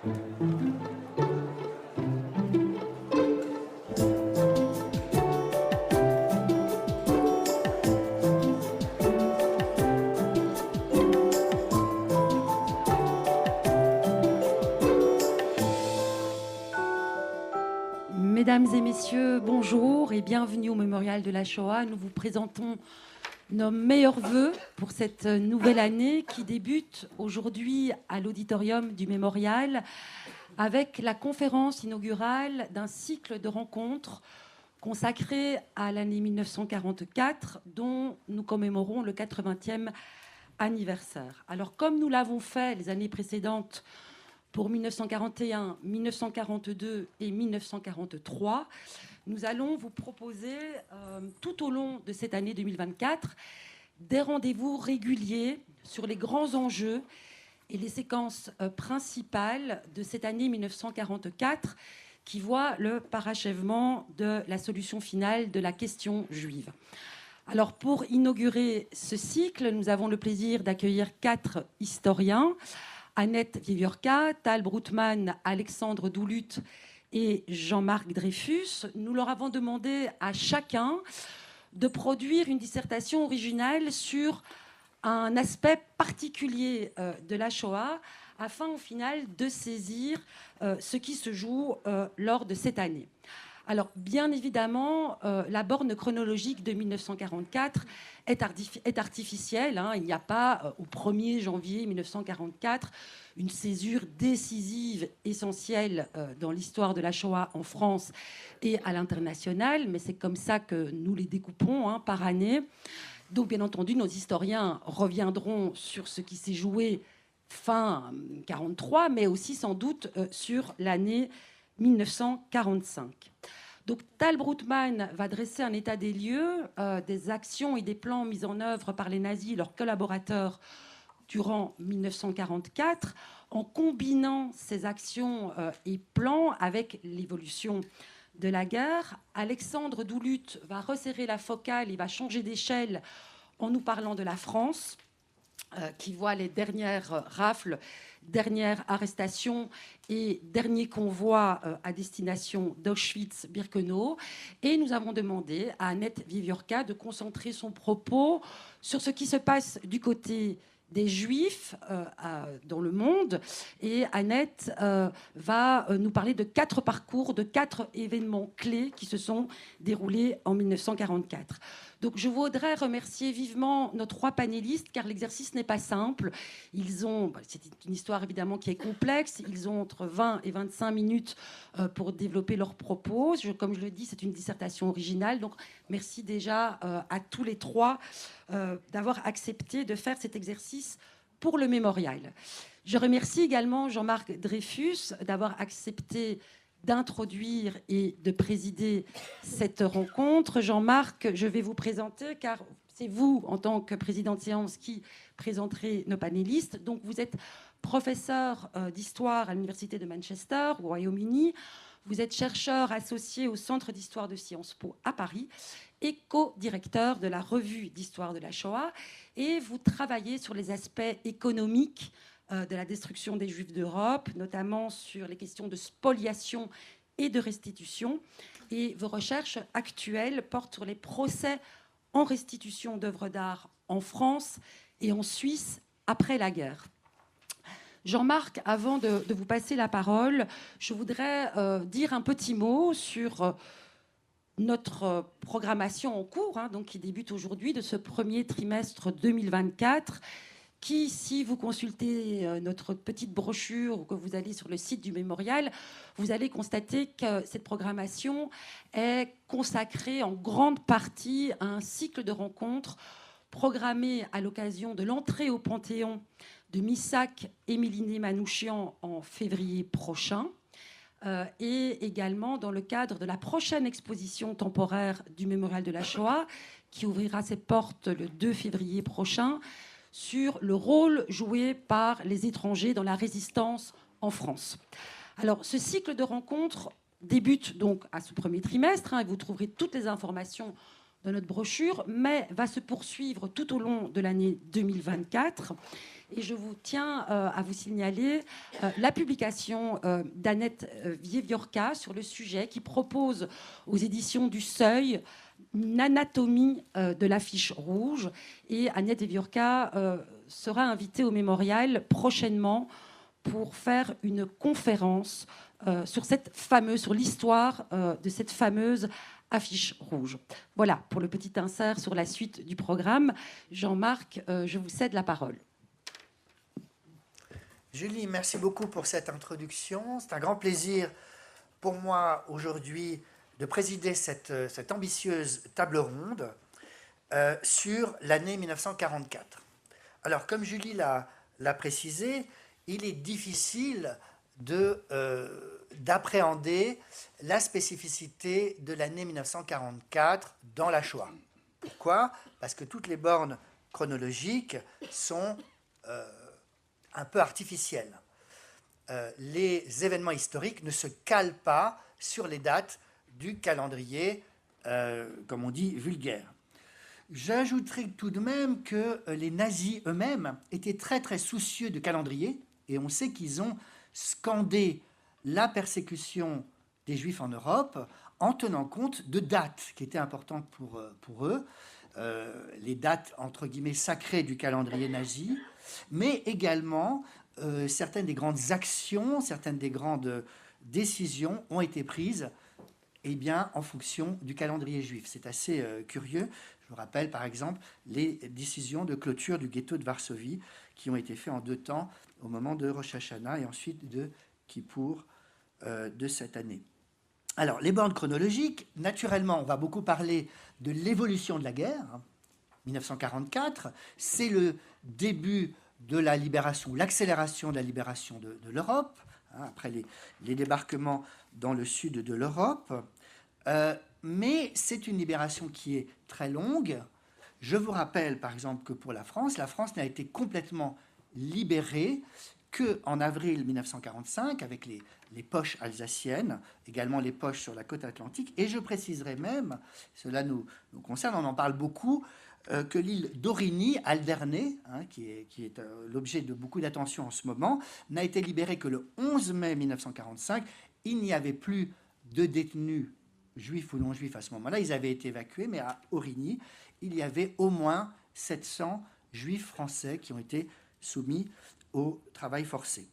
Mesdames et messieurs, bonjour et bienvenue au Mémorial de la Shoah. Nous vous présentons nos meilleurs vœux pour cette nouvelle année qui débute aujourd'hui à l'auditorium du Mémorial avec la conférence inaugurale d'un cycle de rencontres consacré à l'année 1944 dont nous commémorons le 80e anniversaire. Alors comme nous l'avons fait les années précédentes pour 1941, 1942 et 1943, nous allons vous proposer tout au long de cette année 2024 des rendez-vous réguliers sur les grands enjeux et les séquences principales de cette année 1944 qui voit le parachèvement de la solution finale de la question juive. Alors pour inaugurer ce cycle, nous avons le plaisir d'accueillir 4 historiens: Annette Viviorca, Tal Broutmann, Alexandre Doulut et Jean-Marc Dreyfus. Nous leur avons demandé à chacun de produire une dissertation originale sur un aspect particulier de la Shoah afin au final de saisir ce qui se joue lors de cette année. Alors, bien évidemment, la borne chronologique de 1944 est artificielle. Il n'y a pas, au 1er janvier 1944, une césure décisive, essentielle dans l'histoire de la Shoah en France et à l'international, mais c'est comme ça que nous les découpons par année. Donc, bien entendu, nos historiens reviendront sur ce qui s'est joué fin 1943, mais aussi sans doute sur l'année 1945. Donc, Tal Broutmann va dresser un état des lieux des actions et des plans mis en œuvre par les nazis et leurs collaborateurs durant 1944, en combinant ces actions et plans avec l'évolution de la guerre. Alexandre Doulut va resserrer la focale, il va changer d'échelle en nous parlant de la France, qui voit les dernières rafles, dernières arrestations et derniers convois à destination d'Auschwitz-Birkenau. Et nous avons demandé à Annette Viviorca de concentrer son propos sur ce qui se passe du côté des Juifs dans le monde. Et Annette va nous parler de 4 parcours, de 4 événements clés qui se sont déroulés en 1944. Donc je voudrais remercier vivement nos 3 panélistes, car l'exercice n'est pas simple. C'est une histoire évidemment qui est complexe. Ils ont entre 20 et 25 minutes pour développer leurs propos. Comme je le dis, c'est une dissertation originale. Donc merci déjà à tous les 3 d'avoir accepté de faire cet exercice pour le mémorial. Je remercie également Jean-Marc Dreyfus d'avoir accepté d'introduire et de présider cette rencontre. Jean-Marc, je vais vous présenter, car c'est vous, en tant que président de séance, qui présenterez nos panélistes. Donc, vous êtes professeur d'histoire à l'Université de Manchester, au Royaume-Uni. Vous êtes chercheur associé au Centre d'histoire de Sciences Po à Paris et co-directeur de la revue d'histoire de la Shoah. Et vous travaillez sur les aspects économiques de la destruction des Juifs d'Europe, notamment sur les questions de spoliation et de restitution. Et vos recherches actuelles portent sur les procès en restitution d'œuvres d'art en France et en Suisse après la guerre. Jean-Marc, avant de vous passer la parole, je voudrais dire un petit mot sur notre programmation en cours, donc qui débute aujourd'hui, de ce premier trimestre 2024, qui, si vous consultez notre petite brochure ou que vous allez sur le site du Mémorial, vous allez constater que cette programmation est consacrée en grande partie à un cycle de rencontres programmé à l'occasion de l'entrée au Panthéon de Missak Émilie Manouchian en février prochain, et également dans le cadre de la prochaine exposition temporaire du Mémorial de la Shoah, qui ouvrira ses portes le 2 février prochain, sur le rôle joué par les étrangers dans la résistance en France. Alors, ce cycle de rencontres débute donc à ce premier trimestre, et vous trouverez toutes les informations dans notre brochure, mais va se poursuivre tout au long de l'année 2024. Et je vous tiens à vous signaler la publication d'Annette Vieviorka sur le sujet, qui propose aux éditions du Seuil une anatomie de l'affiche rouge. Et Annette Vieviorka sera invitée au mémorial prochainement pour faire une conférence sur l'histoire de cette fameuse affiche rouge. Voilà pour le petit insert sur la suite du programme. Jean-Marc, je vous cède la parole. Julie, merci beaucoup pour cette introduction. C'est un grand plaisir pour moi aujourd'hui de présider cette ambitieuse table ronde sur l'année 1944. Alors, comme Julie l'a précisé, il est difficile d'appréhender la spécificité de l'année 1944 dans la Shoah. Pourquoi? Parce que toutes les bornes chronologiques sont un peu artificielles. Les événements historiques ne se calent pas sur les dates du calendrier, comme on dit, vulgaire. J'ajouterai tout de même que les nazis eux-mêmes étaient très très soucieux du calendrier, et on sait qu'ils ont scandé la persécution des Juifs en Europe en tenant compte de dates qui étaient importantes pour eux, les dates entre guillemets sacrées du calendrier nazi, mais également certaines des grandes actions, certaines des grandes décisions ont été prises en fonction du calendrier juif. C'est assez curieux. Je vous rappelle par exemple les décisions de clôture du ghetto de Varsovie qui ont été faites en 2 temps, au moment de Rosh Hashanah et ensuite de Kippour de cette année. Alors, les bornes chronologiques, naturellement, on va beaucoup parler de l'évolution de la guerre. 1944, c'est le début de la libération, l'accélération de la libération de l'Europe, après les débarquements dans le sud de l'Europe. Mais c'est une libération qui est très longue. Je vous rappelle, par exemple, que pour la France n'a été complètement libérée qu'en avril 1945, avec les poches alsaciennes, également les poches sur la côte atlantique. Et je préciserai même, cela nous concerne, on en parle beaucoup, que l'île d'Aurigny, Alderney, qui est l'objet de beaucoup d'attention en ce moment, n'a été libérée que le 11 mai 1945. Il n'y avait plus de détenus juifs ou non juifs à ce moment-là. Ils avaient été évacués, mais à Aurigny, il y avait au moins 700 juifs français qui ont été soumis au travail forcé.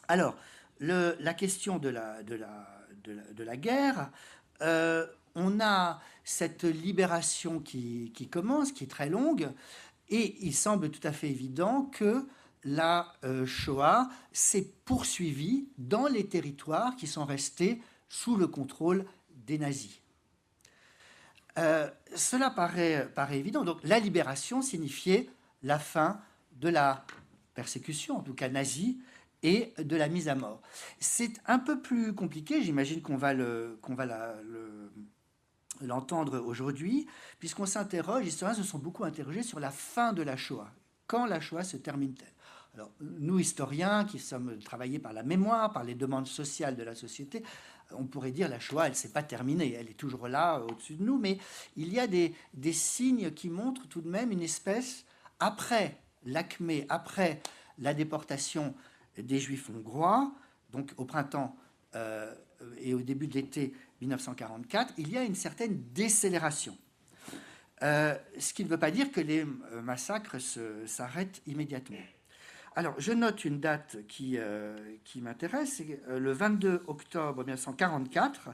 Alors, la question de la guerre, on a cette libération qui commence, qui est très longue, et il semble tout à fait évident que la Shoah s'est poursuivie dans les territoires qui sont restés sous le contrôle des nazis. Cela paraît évident. Donc, la libération signifiait la fin de la persécution, en tout cas nazie, et de la mise à mort. C'est un peu plus compliqué, j'imagine qu'on va l'entendre aujourd'hui, puisqu'on s'interroge, les historiens se sont beaucoup interrogés sur la fin de la Shoah. Quand la Shoah se termine-t-elle? Alors, nous, historiens, qui sommes travaillés par la mémoire, par les demandes sociales de la société, on pourrait dire la Shoah, elle ne s'est pas terminée, elle est toujours là, au-dessus de nous, mais il y a des signes qui montrent tout de même une espèce, après l'acmé, après la déportation des Juifs hongrois, donc au printemps et au début de l'été 1944, il y a une certaine décélération. Ce qui ne veut pas dire que les massacres s'arrêtent immédiatement. Alors, je note une date qui m'intéresse, c'est le 22 octobre 1944,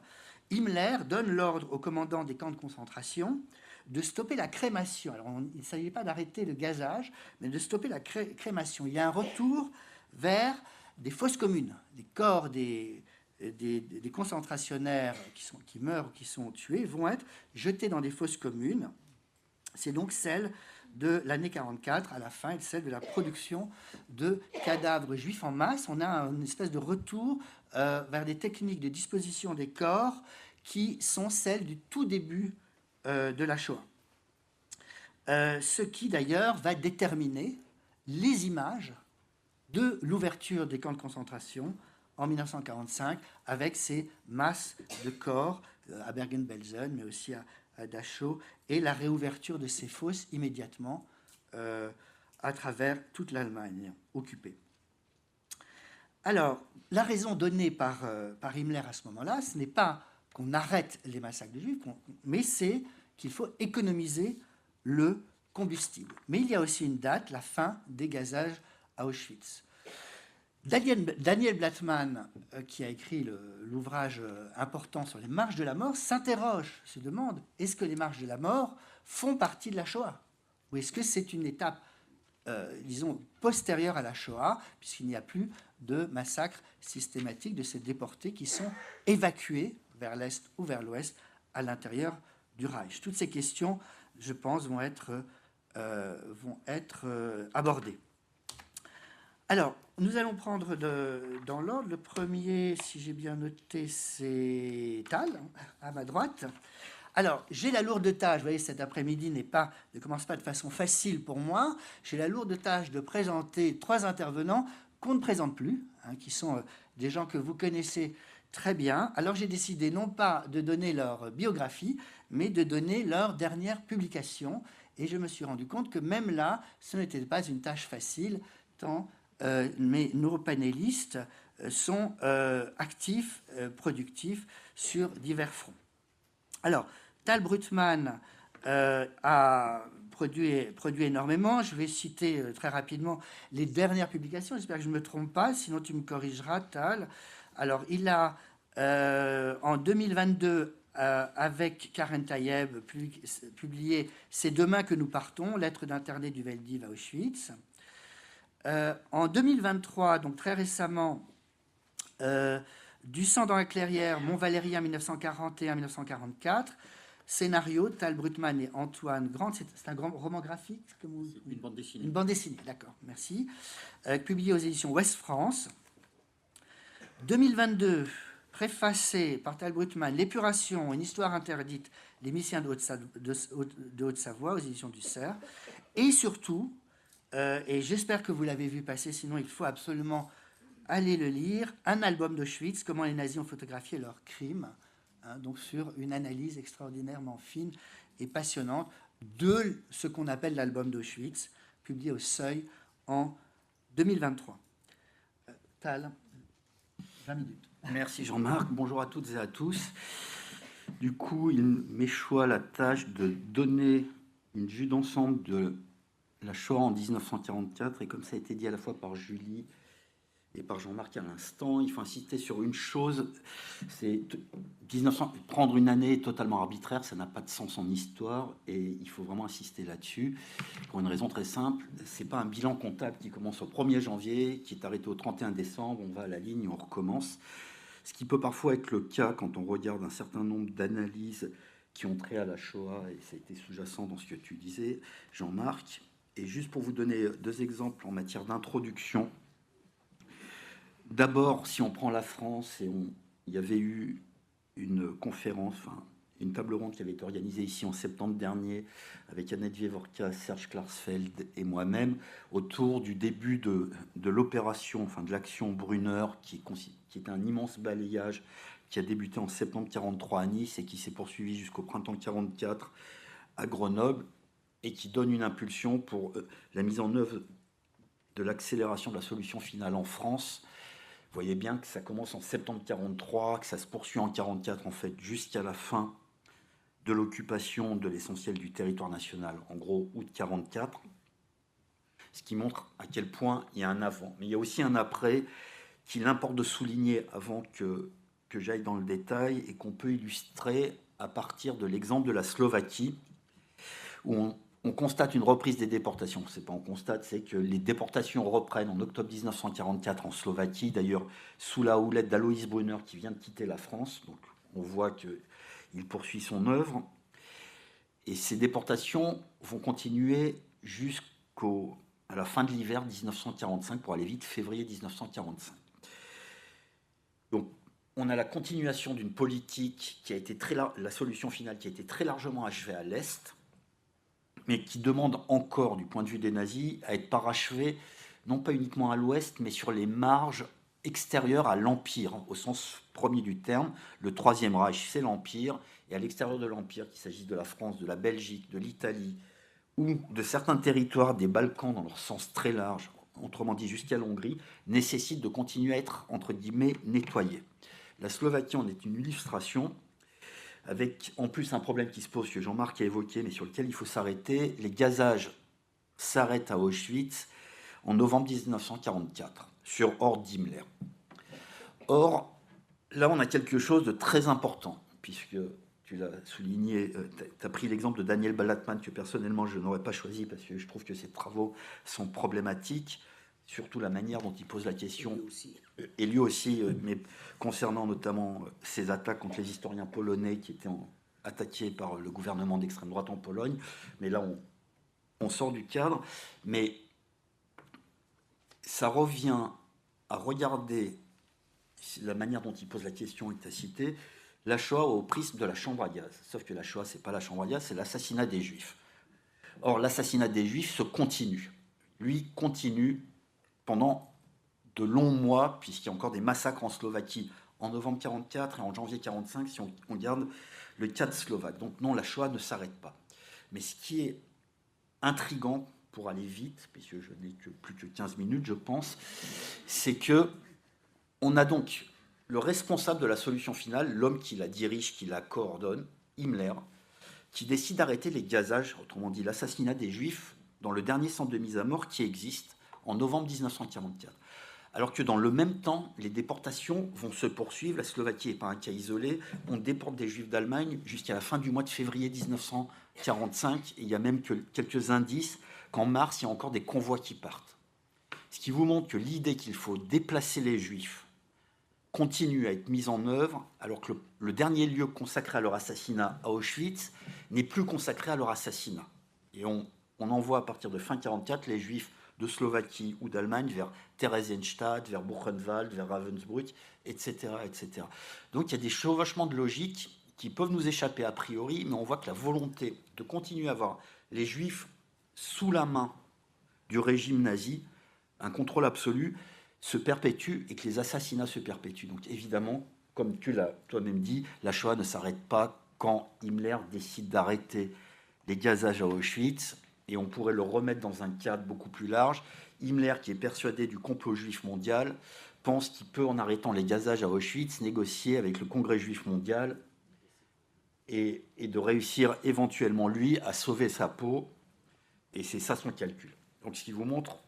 Himmler donne l'ordre au commandant des camps de concentration de stopper la crémation. Alors, il ne s'agit pas d'arrêter le gazage, mais de stopper la crémation. Il y a un retour vers des fosses communes. Les corps des concentrationnaires qui meurent ou qui sont tués vont être jetés dans des fosses communes. C'est donc celle de l'année 44 à la fin et celle de la production de cadavres juifs en masse. On a une espèce de retour vers des techniques de disposition des corps qui sont celles du tout début de la Shoah. Ce qui d'ailleurs va déterminer les images de l'ouverture des camps de concentration en 1945 avec ces masses de corps à Bergen-Belsen mais aussi Dachau et la réouverture de ces fosses immédiatement à travers toute l'Allemagne occupée. Alors, la raison donnée par Himmler à ce moment-là, ce n'est pas qu'on arrête les massacres de Juifs, mais c'est qu'il faut économiser le combustible. Mais il y a aussi une date, la fin des gazages à Auschwitz. Daniel Blattmann, qui a écrit l'ouvrage important sur les marches de la mort, s'interroge, se demande, est-ce que les marches de la mort font partie de la Shoah? Ou est-ce que c'est une étape, disons, postérieure à la Shoah, puisqu'il n'y a plus de massacres systématiques de ces déportés qui sont évacués vers l'Est ou vers l'Ouest à l'intérieur du Reich? Toutes ces questions, je pense, vont être abordées. Alors, nous allons prendre dans l'ordre. Le premier, si j'ai bien noté, c'est Tal, à ma droite. Alors, j'ai la lourde tâche, vous voyez, cet après-midi ne commence pas de façon facile pour moi. J'ai la lourde tâche de présenter 3 intervenants qu'on ne présente plus, qui sont des gens que vous connaissez très bien. Alors, j'ai décidé non pas de donner leur biographie, mais de donner leur dernière publication. Et je me suis rendu compte que même là, ce n'était pas une tâche facile, tant nos panélistes sont actifs, productifs sur divers fronts. Alors, Tal Brutmann a produit énormément. Je vais citer très rapidement les dernières publications. J'espère que je ne me trompe pas, sinon tu me corrigeras, Tal. Alors, il a, en 2022, avec Karen Tayeb, publié « C'est demain que nous partons », lettre d'internés du Veldiv à Auschwitz. En 2023, donc très récemment, Du sang dans la clairière, Mont-Valérien 1941-1944, scénario, Tal Brutmann et Antoine Grant, c'est un grand roman graphique, une bande dessinée. Une bande dessinée, d'accord, merci. Publié aux éditions Ouest France. 2022, préfacé par Tal Brutmann, L'épuration, une histoire interdite, les Missiens de Haute-Savoie aux éditions du Cerf. Et surtout, et j'espère que vous l'avez vu passer, sinon il faut absolument aller le lire, Un album d'Auschwitz, comment les nazis ont photographié leurs crimes, donc sur une analyse extraordinairement fine et passionnante de ce qu'on appelle l'album d'Auschwitz, publié au Seuil en 2023. Tal, 20 minutes. Merci Jean-Marc, bonjour à toutes et à tous. Du coup, il m'échoit la tâche de donner une vue d'ensemble de la Shoah en 1944, et comme ça a été dit à la fois par Julie et par Jean-Marc à l'instant, il faut insister sur une chose, c'est prendre une année totalement arbitraire, ça n'a pas de sens en histoire, et il faut vraiment insister là-dessus, pour une raison très simple, c'est pas un bilan comptable qui commence au 1er janvier, qui est arrêté au 31 décembre, on va à la ligne, on recommence, ce qui peut parfois être le cas quand on regarde un certain nombre d'analyses qui ont trait à la Shoah, et ça a été sous-jacent dans ce que tu disais, Jean-Marc. Et juste pour vous donner 2 exemples en matière d'introduction. D'abord, si on prend la France, il y avait eu une conférence, une table ronde qui avait été organisée ici en septembre dernier avec Annette Vievorka, Serge Klarsfeld et moi-même autour du début de l'opération, de l'action Brunner, qui est un immense balayage qui a débuté en septembre 1943 à Nice et qui s'est poursuivi jusqu'au printemps 1944 à Grenoble, et qui donne une impulsion pour la mise en œuvre de l'accélération de la solution finale en France. Vous voyez bien que ça commence en septembre 1943, que ça se poursuit en 1944, en fait, jusqu'à la fin de l'occupation de l'essentiel du territoire national, en gros, août 1944, ce qui montre à quel point il y a un avant. Mais il y a aussi un après qu'il importe de souligner avant que j'aille dans le détail et qu'on peut illustrer à partir de l'exemple de la Slovaquie, où on constate une reprise des déportations. C'est pas on constate, c'est que les déportations reprennent en octobre 1944 en Slovaquie, d'ailleurs sous la houlette d'Aloïs Brunner qui vient de quitter la France. Donc on voit qu'il poursuit son œuvre. Et ces déportations vont continuer jusqu'à la fin de l'hiver 1945, pour aller vite, février 1945. Donc on a la continuation d'une politique qui a été la solution finale qui a été très largement achevée à l'Est, mais qui demande encore, du point de vue des nazis, à être parachevée, non pas uniquement à l'ouest, mais sur les marges extérieures à l'Empire, au sens premier du terme. Le Troisième Reich, c'est l'Empire, et à l'extérieur de l'Empire, qu'il s'agisse de la France, de la Belgique, de l'Italie, ou de certains territoires des Balkans dans leur sens très large, autrement dit jusqu'à l'Hongrie, nécessitent de continuer à être, entre guillemets, nettoyés. La Slovaquie en est une illustration, avec en plus un problème qui se pose, que Jean-Marc a évoqué, mais sur lequel il faut s'arrêter. Les gazages s'arrêtent à Auschwitz en novembre 1944, sur ordre d'Himmler. Or, là, on a quelque chose de très important, puisque tu l'as souligné, tu as pris l'exemple de Daniel Ballatman, que personnellement je n'aurais pas choisi, parce que je trouve que ses travaux sont problématiques, surtout la manière dont il pose la question, et lui aussi, mais concernant notamment ces attaques contre les historiens polonais qui étaient attaqués par le gouvernement d'extrême droite en Pologne. Mais là, on sort du cadre, mais ça revient à regarder la manière dont il pose la question et que tu as cité, la Shoah au prisme de la chambre à gaz. Sauf que la Shoah, c'est pas la chambre à gaz, c'est l'assassinat des Juifs. Or, l'assassinat des Juifs se continue. Lui continue pendant de longs mois, puisqu'il y a encore des massacres en Slovaquie en novembre 1944 et en janvier 1945, si on garde le cas de Slovaque. Donc non, la Shoah ne s'arrête pas. Mais ce qui est intriguant, pour aller vite, puisque je n'ai que plus que 15 minutes, je pense, c'est que on a donc le responsable de la solution finale, l'homme qui la dirige, qui la coordonne, Himmler, qui décide d'arrêter les gazages, autrement dit l'assassinat des Juifs, dans le dernier centre de mise à mort qui existe en novembre 1944. Alors que dans le même temps, les déportations vont se poursuivre. La Slovaquie n'est pas un cas isolé. On déporte des Juifs d'Allemagne jusqu'à la fin du mois de février 1945. Et il y a même quelques indices qu'en mars, il y a encore des convois qui partent. Ce qui vous montre que l'idée qu'il faut déplacer les Juifs continue à être mise en œuvre, alors que le dernier lieu consacré à leur assassinat, à Auschwitz, n'est plus consacré à leur assassinat. Et on envoie à partir de fin 1944 les Juifs de Slovaquie ou d'Allemagne vers Theresienstadt, vers Buchenwald, vers Ravensbrück, etc., etc. Donc il y a des chevauchements de logique qui peuvent nous échapper a priori, mais on voit que la volonté de continuer à avoir les Juifs sous la main du régime nazi, un contrôle absolu, se perpétue et que les assassinats se perpétuent. Donc évidemment, comme tu l'as toi-même dit, la Shoah ne s'arrête pas quand Himmler décide d'arrêter les gazages à Auschwitz, et on pourrait le remettre dans un cadre beaucoup plus large. Himmler, qui est persuadé du complot juif mondial, pense qu'il peut, en arrêtant les gazages à Auschwitz, négocier avec le Congrès juif mondial et de réussir éventuellement, lui, à sauver sa peau. Et c'est ça son calcul. Donc ce qui vous montre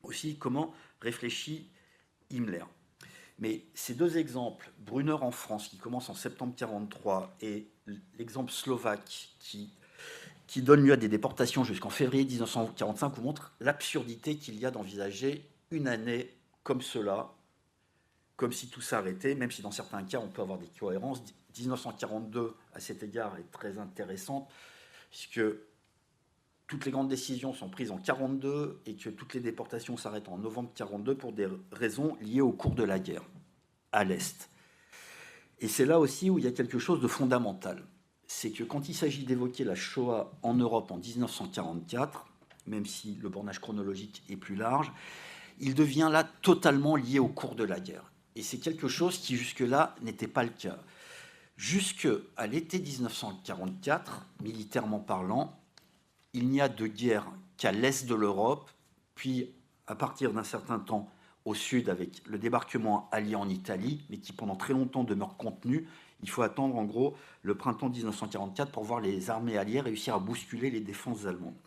aussi comment réfléchit Himmler. Mais ces deux exemples, Brunner en France, qui commence en septembre 1943, et l'exemple slovaque, qui donne lieu à des déportations jusqu'en février 1945, vous montre l'absurdité qu'il y a d'envisager une année comme cela, comme si tout s'arrêtait, même si dans certains cas, on peut avoir des cohérences. 1942, à cet égard, est très intéressante, puisque toutes les grandes décisions sont prises en 1942 et que toutes les déportations s'arrêtent en novembre 1942 pour des raisons liées au cours de la guerre, à l'Est. Et c'est là aussi où il y a quelque chose de fondamental. C'est que quand il s'agit d'évoquer la Shoah en Europe en 1944, même si le bornage chronologique est plus large, il devient là totalement lié au cours de la guerre. Et c'est quelque chose qui jusque-là n'était pas le cas. Jusqu'à l'été 1944, militairement parlant, il n'y a de guerre qu'à l'est de l'Europe, puis à partir d'un certain temps au sud avec le débarquement allié en Italie, mais qui pendant très longtemps demeure contenu. Il faut attendre en gros le printemps 1944 pour voir les armées alliées réussir à bousculer les défenses allemandes.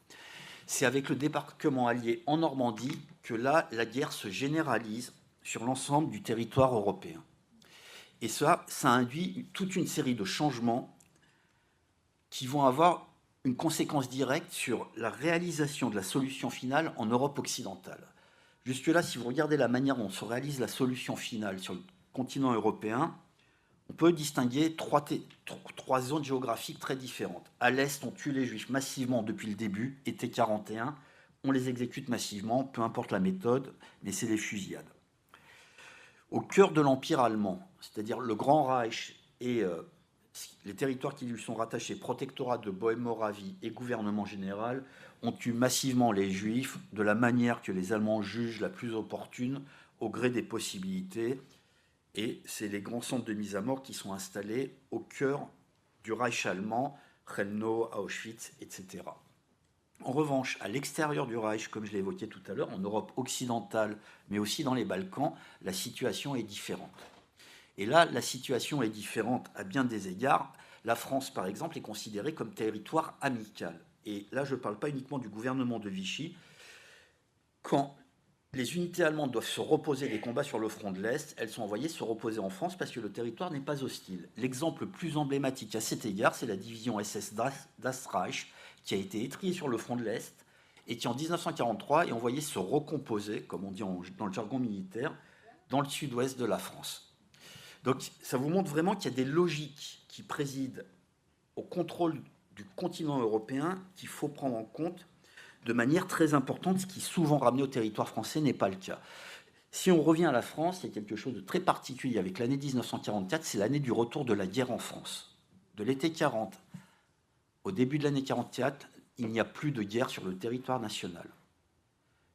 C'est avec le débarquement allié en Normandie que là, la guerre se généralise sur l'ensemble du territoire européen. Et ça induit toute une série de changements qui vont avoir une conséquence directe sur la réalisation de la solution finale en Europe occidentale. Jusque-là, si vous regardez la manière dont se réalise la solution finale sur le continent européen, on peut distinguer trois zones géographiques très différentes. À l'Est, on tue les Juifs massivement depuis le début, été 1941. On les exécute massivement, peu importe la méthode, mais c'est des fusillades. Au cœur de l'Empire allemand, c'est-à-dire le Grand Reich et les territoires qui lui sont rattachés, protectorat de Bohême-Moravie et gouvernement général, ont tué massivement les Juifs de la manière que les Allemands jugent la plus opportune, au gré des possibilités. Et c'est les grands centres de mise à mort qui sont installés au cœur du Reich allemand, Chelmno, Auschwitz, etc. En revanche, à l'extérieur du Reich, comme je l'ai évoqué tout à l'heure, en Europe occidentale, mais aussi dans les Balkans, la situation est différente. Et là, la situation est différente à bien des égards. La France, par exemple, est considérée comme territoire amical. Et là, je ne parle pas uniquement du gouvernement de Vichy. Quand les unités allemandes doivent se reposer des combats sur le front de l'Est, elles sont envoyées se reposer en France parce que le territoire n'est pas hostile. L'exemple le plus emblématique à cet égard, c'est la division SS Das Reich, qui a été étriée sur le front de l'Est et qui, en 1943, est envoyée se recomposer, comme on dit dans le jargon militaire, dans le sud-ouest de la France. Donc ça vous montre vraiment qu'il y a des logiques qui président au contrôle du continent européen qu'il faut prendre en compte de manière très importante, ce qui souvent ramené au territoire français n'est pas le cas. Si on revient à la France, il y a quelque chose de très particulier avec l'année 1944, c'est l'année du retour de la guerre en France. De l'été 40 au début de l'année 44, il n'y a plus de guerre sur le territoire national.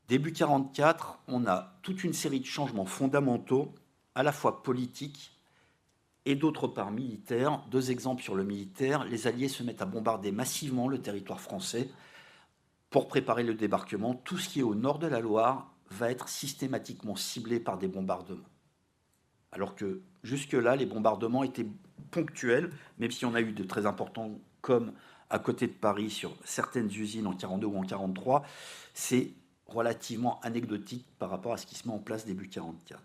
Début 44, on a toute une série de changements fondamentaux, à la fois politiques et d'autre part militaires. Deux exemples sur le militaire. Les Alliés se mettent à bombarder massivement le territoire français pour préparer le débarquement. Tout ce qui est au nord de la Loire va être systématiquement ciblé par des bombardements. Alors que jusque-là, les bombardements étaient ponctuels, même si on a eu de très importants, comme à côté de Paris, sur certaines usines en 42 ou en 43, c'est relativement anecdotique par rapport à ce qui se met en place début 44.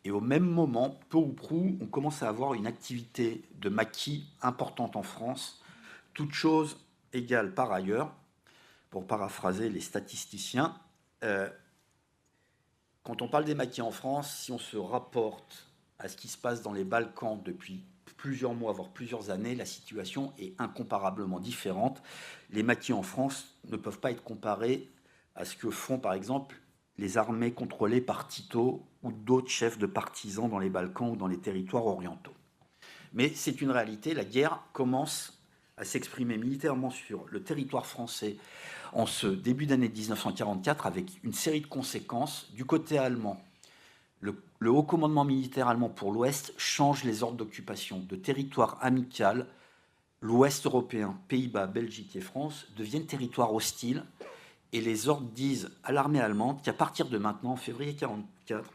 Et au même moment, peu ou prou, on commence à avoir une activité de maquis importante en France, toute chose égale par ailleurs, pour paraphraser les statisticiens. Quand on parle des maquis en France, si on se rapporte à ce qui se passe dans les Balkans depuis plusieurs mois, voire plusieurs années, la situation est incomparablement différente. Les maquis en France ne peuvent pas être comparés à ce que font, par exemple, les armées contrôlées par Tito ou d'autres chefs de partisans dans les Balkans ou dans les territoires orientaux. Mais c'est une réalité, la guerre commence à s'exprimer militairement sur le territoire français en ce début d'année 1944 avec une série de conséquences. Du côté allemand, le haut commandement militaire allemand pour l'Ouest change les ordres d'occupation. De territoire amical, l'Ouest européen, Pays-Bas, Belgique et France deviennent territoires hostiles. Et les ordres disent à l'armée allemande qu'à partir de maintenant, en février 1944,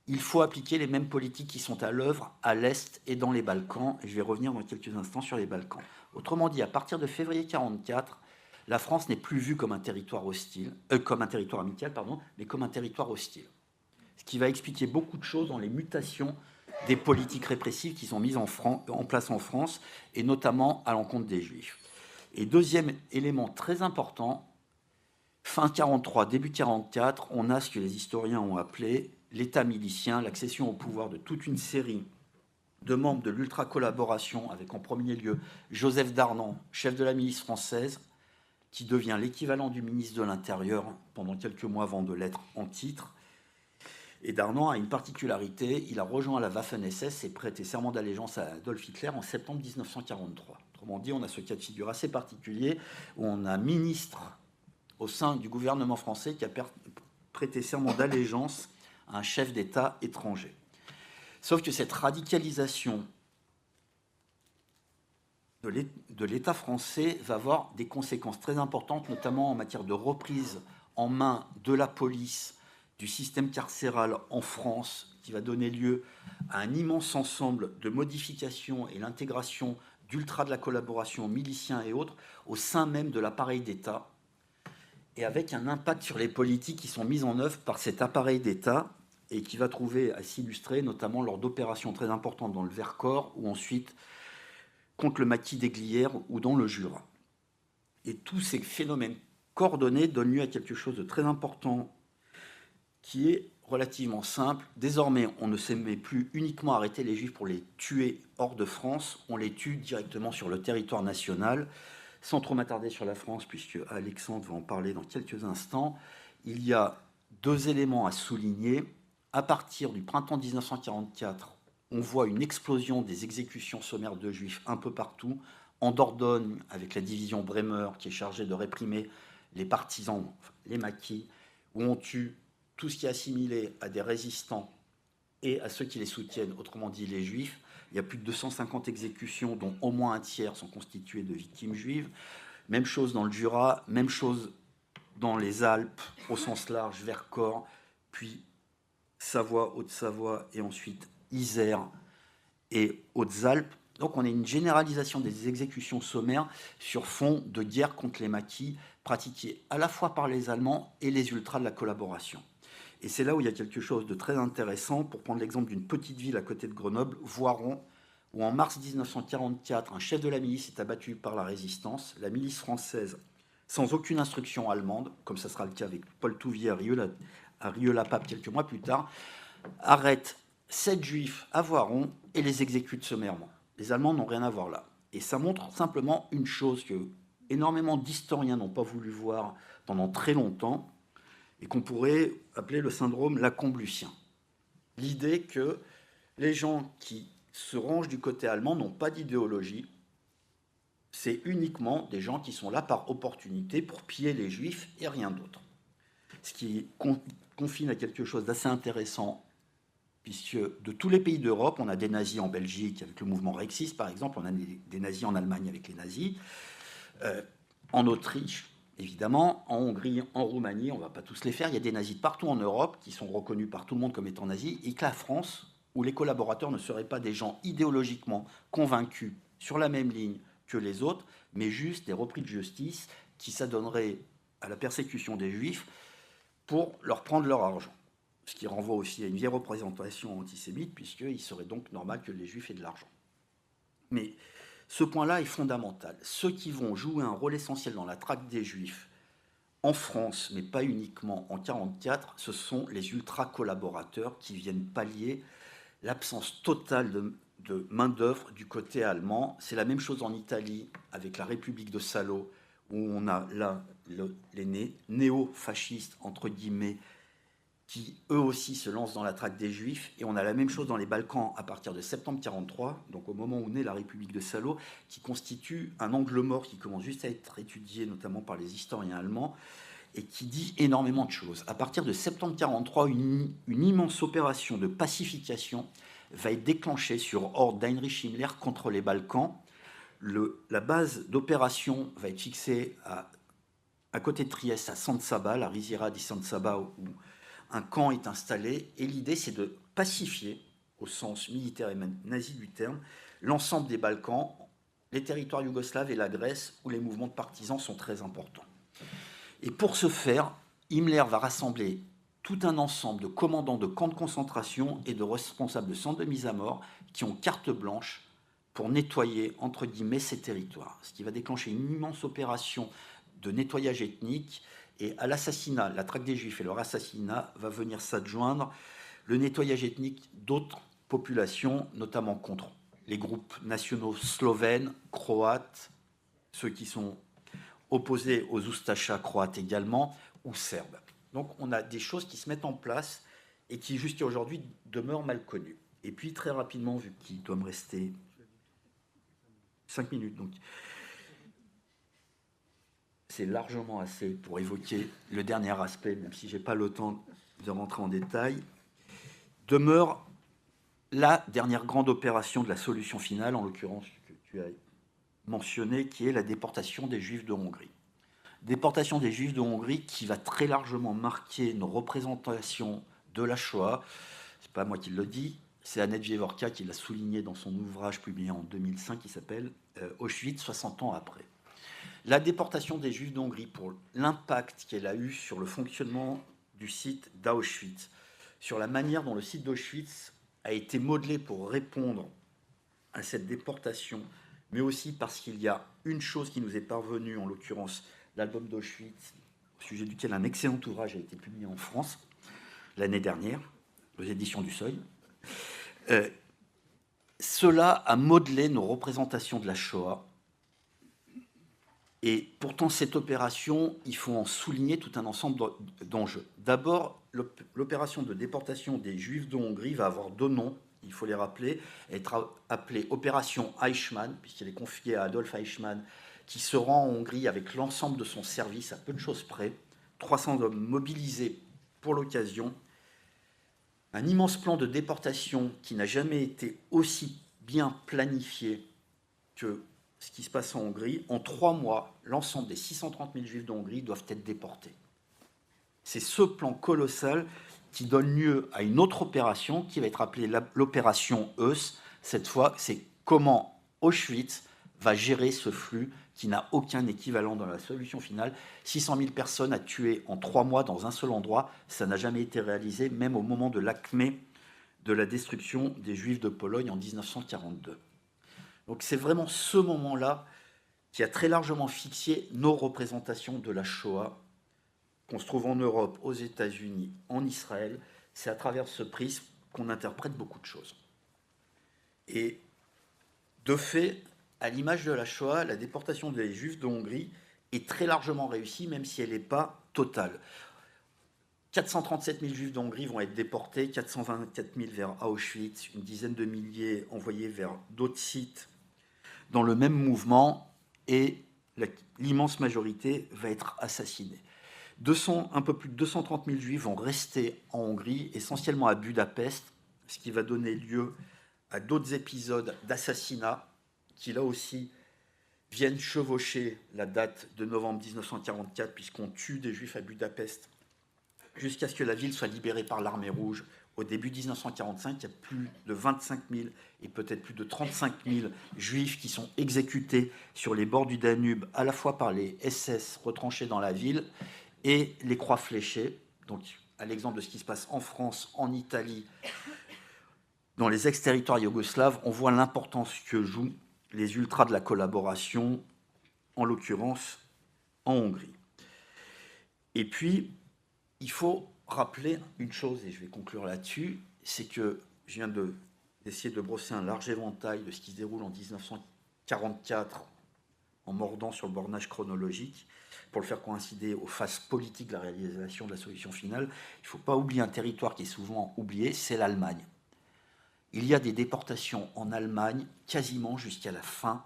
il faut appliquer les mêmes politiques qui sont à l'œuvre à l'Est et dans les Balkans. Et je vais revenir dans quelques instants sur les Balkans. Autrement dit, à partir de février 1944, la France n'est plus vue comme un territoire hostile, comme un territoire amical, mais comme un territoire hostile. Ce qui va expliquer beaucoup de choses dans les mutations des politiques répressives qui sont mises en place en France, et notamment à l'encontre des Juifs. Et deuxième élément très important, fin 1943, début 1944, on a ce que les historiens ont appelé l'État milicien, l'accession au pouvoir de toute une série de membres de l'ultra-collaboration, avec en premier lieu Joseph Darnan, chef de la milice française, qui devient l'équivalent du ministre de l'Intérieur pendant quelques mois avant de l'être en titre. Et Darnan a une particularité, il a rejoint la Waffen-SS et prêté serment d'allégeance à Adolf Hitler en septembre 1943. Autrement dit, on a ce cas de figure assez particulier où on a un ministre au sein du gouvernement français qui a prêté serment d'allégeance à un chef d'État étranger. Sauf que cette radicalisation de l'État français va avoir des conséquences très importantes, notamment en matière de reprise en main de la police, du système carcéral en France, qui va donner lieu à un immense ensemble de modifications et l'intégration d'ultra de la collaboration miliciens et autres au sein même de l'appareil d'État, et avec un impact sur les politiques qui sont mises en œuvre par cet appareil d'État et qui va trouver à s'illustrer notamment lors d'opérations très importantes dans le Vercors ou ensuite contre le maquis des Glières ou dans le Jura. Et tous ces phénomènes coordonnés donnent lieu à quelque chose de très important qui est relativement simple. Désormais, on ne se met plus uniquement à arrêter les Juifs pour les tuer hors de France, on les tue directement sur le territoire national. Sans trop m'attarder sur la France, puisque Alexandre va en parler dans quelques instants, il y a deux éléments à souligner. À partir du printemps 1944, on voit une explosion des exécutions sommaires de Juifs un peu partout. En Dordogne, avec la division Bremer, qui est chargée de réprimer les partisans, les maquis, où on tue tout ce qui est assimilé à des résistants et à ceux qui les soutiennent, autrement dit les juifs. Il y a plus de 250 exécutions, dont au moins un tiers sont constituées de victimes juives. Même chose dans le Jura, même chose dans les Alpes, au sens large, Vercors, puis Savoie, Haute-Savoie, et ensuite Isère et Hautes-Alpes. Donc on a une généralisation des exécutions sommaires sur fond de guerre contre les maquis, pratiquée à la fois par les Allemands et les ultras de la collaboration. Et c'est là où il y a quelque chose de très intéressant, pour prendre l'exemple d'une petite ville à côté de Grenoble, Voiron, où en mars 1944, un chef de la milice est abattu par la résistance. La milice française, sans aucune instruction allemande, comme ça sera le cas avec Paul Touvier à Rieux-la-Pape quelques mois plus tard, arrête 7 juifs à Voiron et les exécute sommairement. Les Allemands n'ont rien à voir là. Et ça montre simplement une chose que énormément d'historiens n'ont pas voulu voir pendant très longtemps, et qu'on pourrait appeler le syndrome Lacombe-Lucien. L'idée que les gens qui se rangent du côté allemand n'ont pas d'idéologie, c'est uniquement des gens qui sont là par opportunité pour piller les juifs et rien d'autre. Ce qui confine à quelque chose d'assez intéressant, puisque de tous les pays d'Europe, on a des nazis en Belgique avec le mouvement Rexiste, par exemple, on a des nazis en Allemagne avec les nazis, en Autriche, évidemment, en Hongrie, en Roumanie, on ne va pas tous les faire, il y a des nazis partout en Europe qui sont reconnus par tout le monde comme étant nazis, et que la France, où les collaborateurs ne seraient pas des gens idéologiquement convaincus sur la même ligne que les autres, mais juste des repris de justice qui s'adonneraient à la persécution des juifs pour leur prendre leur argent. Ce qui renvoie aussi à une vieille représentation antisémite, puisqu'il serait donc normal que les juifs aient de l'argent. Mais ce point-là est fondamental. Ceux qui vont jouer un rôle essentiel dans la traque des juifs en France, mais pas uniquement en 1944, ce sont les ultra-collaborateurs qui viennent pallier l'absence totale de main-d'œuvre du côté allemand. C'est la même chose en Italie avec la République de Salo, où on a là les néo-fascistes, entre guillemets, qui eux aussi se lancent dans la traque des Juifs. Et on a la même chose dans les Balkans à partir de septembre 1943, donc au moment où naît la République de Salo, qui constitue un angle mort qui commence juste à être étudié, notamment par les historiens allemands, et qui dit énormément de choses. À partir de septembre 1943, une immense opération de pacification va être déclenchée sur ordre d'Heinrich Himmler contre les Balkans. La base d'opération va être fixée à côté de Trieste, à San Saba, la Riziera di San Saba, où un camp est installé. Et l'idée, c'est de pacifier, au sens militaire et même nazi du terme, l'ensemble des Balkans, les territoires yougoslaves et la Grèce, où les mouvements de partisans sont très importants. Et pour ce faire, Himmler va rassembler tout un ensemble de commandants de camps de concentration et de responsables de centres de mise à mort qui ont carte blanche pour nettoyer, entre guillemets, ces territoires. Ce qui va déclencher une immense opération de nettoyage ethnique. Et à l'assassinat, la traque des Juifs et leur assassinat va venir s'adjoindre le nettoyage ethnique d'autres populations, notamment contre les groupes nationaux slovènes, croates, ceux qui sont opposés aux Oustachas croates également, ou serbes. Donc on a des choses qui se mettent en place et qui jusqu'à aujourd'hui demeurent mal connues. Et puis très rapidement, vu qu'il doit me rester 5 minutes, donc c'est largement assez pour évoquer le dernier aspect, même si je n'ai pas le temps de rentrer en détail, demeure la dernière grande opération de la solution finale, en l'occurrence que tu as mentionné, qui est la déportation des Juifs de Hongrie. Déportation des Juifs de Hongrie qui va très largement marquer nos représentations de la Shoah. C'est pas moi qui le dis, c'est Annette Vievorka qui l'a souligné dans son ouvrage publié en 2005 qui s'appelle Auschwitz, 60 ans après. La déportation des Juifs de Hongrie, pour l'impact qu'elle a eu sur le fonctionnement du site d'Auschwitz, sur la manière dont le site d'Auschwitz a été modelé pour répondre à cette déportation, mais aussi parce qu'il y a une chose qui nous est parvenue, en l'occurrence l'album d'Auschwitz, au sujet duquel un excellent ouvrage a été publié en France l'année dernière, aux éditions du Seuil. Cela a modelé nos représentations de la Shoah. Et pourtant, cette opération, il faut en souligner tout un ensemble d'enjeux. D'abord, l'opération de déportation des Juifs de Hongrie va avoir 2 noms, il faut les rappeler, être appelée Opération Eichmann, puisqu'elle est confiée à Adolf Eichmann, qui se rend en Hongrie avec l'ensemble de son service, à peu de choses près, 300 hommes mobilisés pour l'occasion, un immense plan de déportation qui n'a jamais été aussi bien planifié que ce qui se passe en Hongrie. En 3 mois, l'ensemble des 630 000 juifs de Hongrie doivent être déportés. C'est ce plan colossal qui donne lieu à une autre opération qui va être appelée l'opération Eus. Cette fois, c'est comment Auschwitz va gérer ce flux qui n'a aucun équivalent dans la solution finale. 600 000 personnes à tuer en 3 mois dans un seul endroit, ça n'a jamais été réalisé, même au moment de l'acmé de la destruction des Juifs de Pologne en 1942. Donc c'est vraiment ce moment-là qui a très largement fixé nos représentations de la Shoah, qu'on se trouve en Europe, aux États-Unis, en Israël. C'est à travers ce prisme qu'on interprète beaucoup de choses. Et de fait, à l'image de la Shoah, la déportation des Juifs de Hongrie est très largement réussie, même si elle n'est pas totale. 437 000 Juifs de Hongrie vont être déportés, 424 000 vers Auschwitz, une dizaine de milliers envoyés vers d'autres sites dans le même mouvement, et l'immense majorité va être assassinée. Un peu plus de 230 000 Juifs vont rester en Hongrie, essentiellement à Budapest, ce qui va donner lieu à d'autres épisodes d'assassinats qui, là aussi, viennent chevaucher la date de novembre 1944, puisqu'on tue des Juifs à Budapest, jusqu'à ce que la ville soit libérée par l'Armée rouge. Au début 1945, il y a plus de 25 000 et peut-être plus de 35 000 Juifs qui sont exécutés sur les bords du Danube, à la fois par les SS retranchés dans la ville et les croix fléchées. Donc, à l'exemple de ce qui se passe en France, en Italie, dans les ex-territoires yougoslaves, on voit l'importance que jouent les ultras de la collaboration, en l'occurrence en Hongrie. Et puis, il faut rappeler une chose, et je vais conclure là-dessus, c'est que je viens d'essayer de brosser un large éventail de ce qui se déroule en 1944 en mordant sur le bornage chronologique pour le faire coïncider aux phases politiques de la réalisation de la solution finale. Il ne faut pas oublier un territoire qui est souvent oublié, c'est l'Allemagne. Il y a des déportations en Allemagne quasiment jusqu'à la fin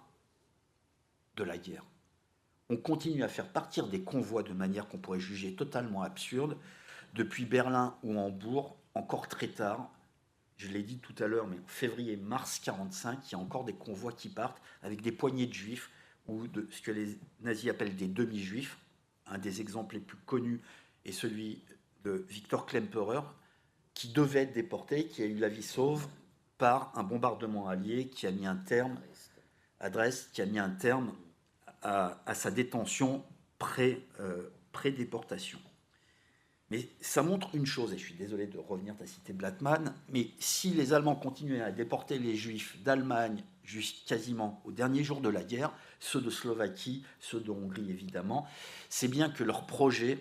de la guerre. On continue à faire partir des convois de manière qu'on pourrait juger totalement absurde, depuis Berlin ou Hambourg, encore très tard. Je l'ai dit tout à l'heure, mais en février-mars 1945, il y a encore des convois qui partent avec des poignées de juifs, ou de ce que les nazis appellent des demi-juifs. Un des exemples les plus connus est celui de Victor Klemperer, qui devait être déporté, qui a eu la vie sauve par un bombardement allié qui a mis un terme à Dresde, qui a mis un terme à sa détention pré-déportation. Mais ça montre une chose, et je suis désolé de revenir, tu as cité Blattmann, mais si les Allemands continuaient à déporter les Juifs d'Allemagne quasiment au dernier jour de la guerre, ceux de Slovaquie, ceux de Hongrie évidemment, c'est bien que leur projet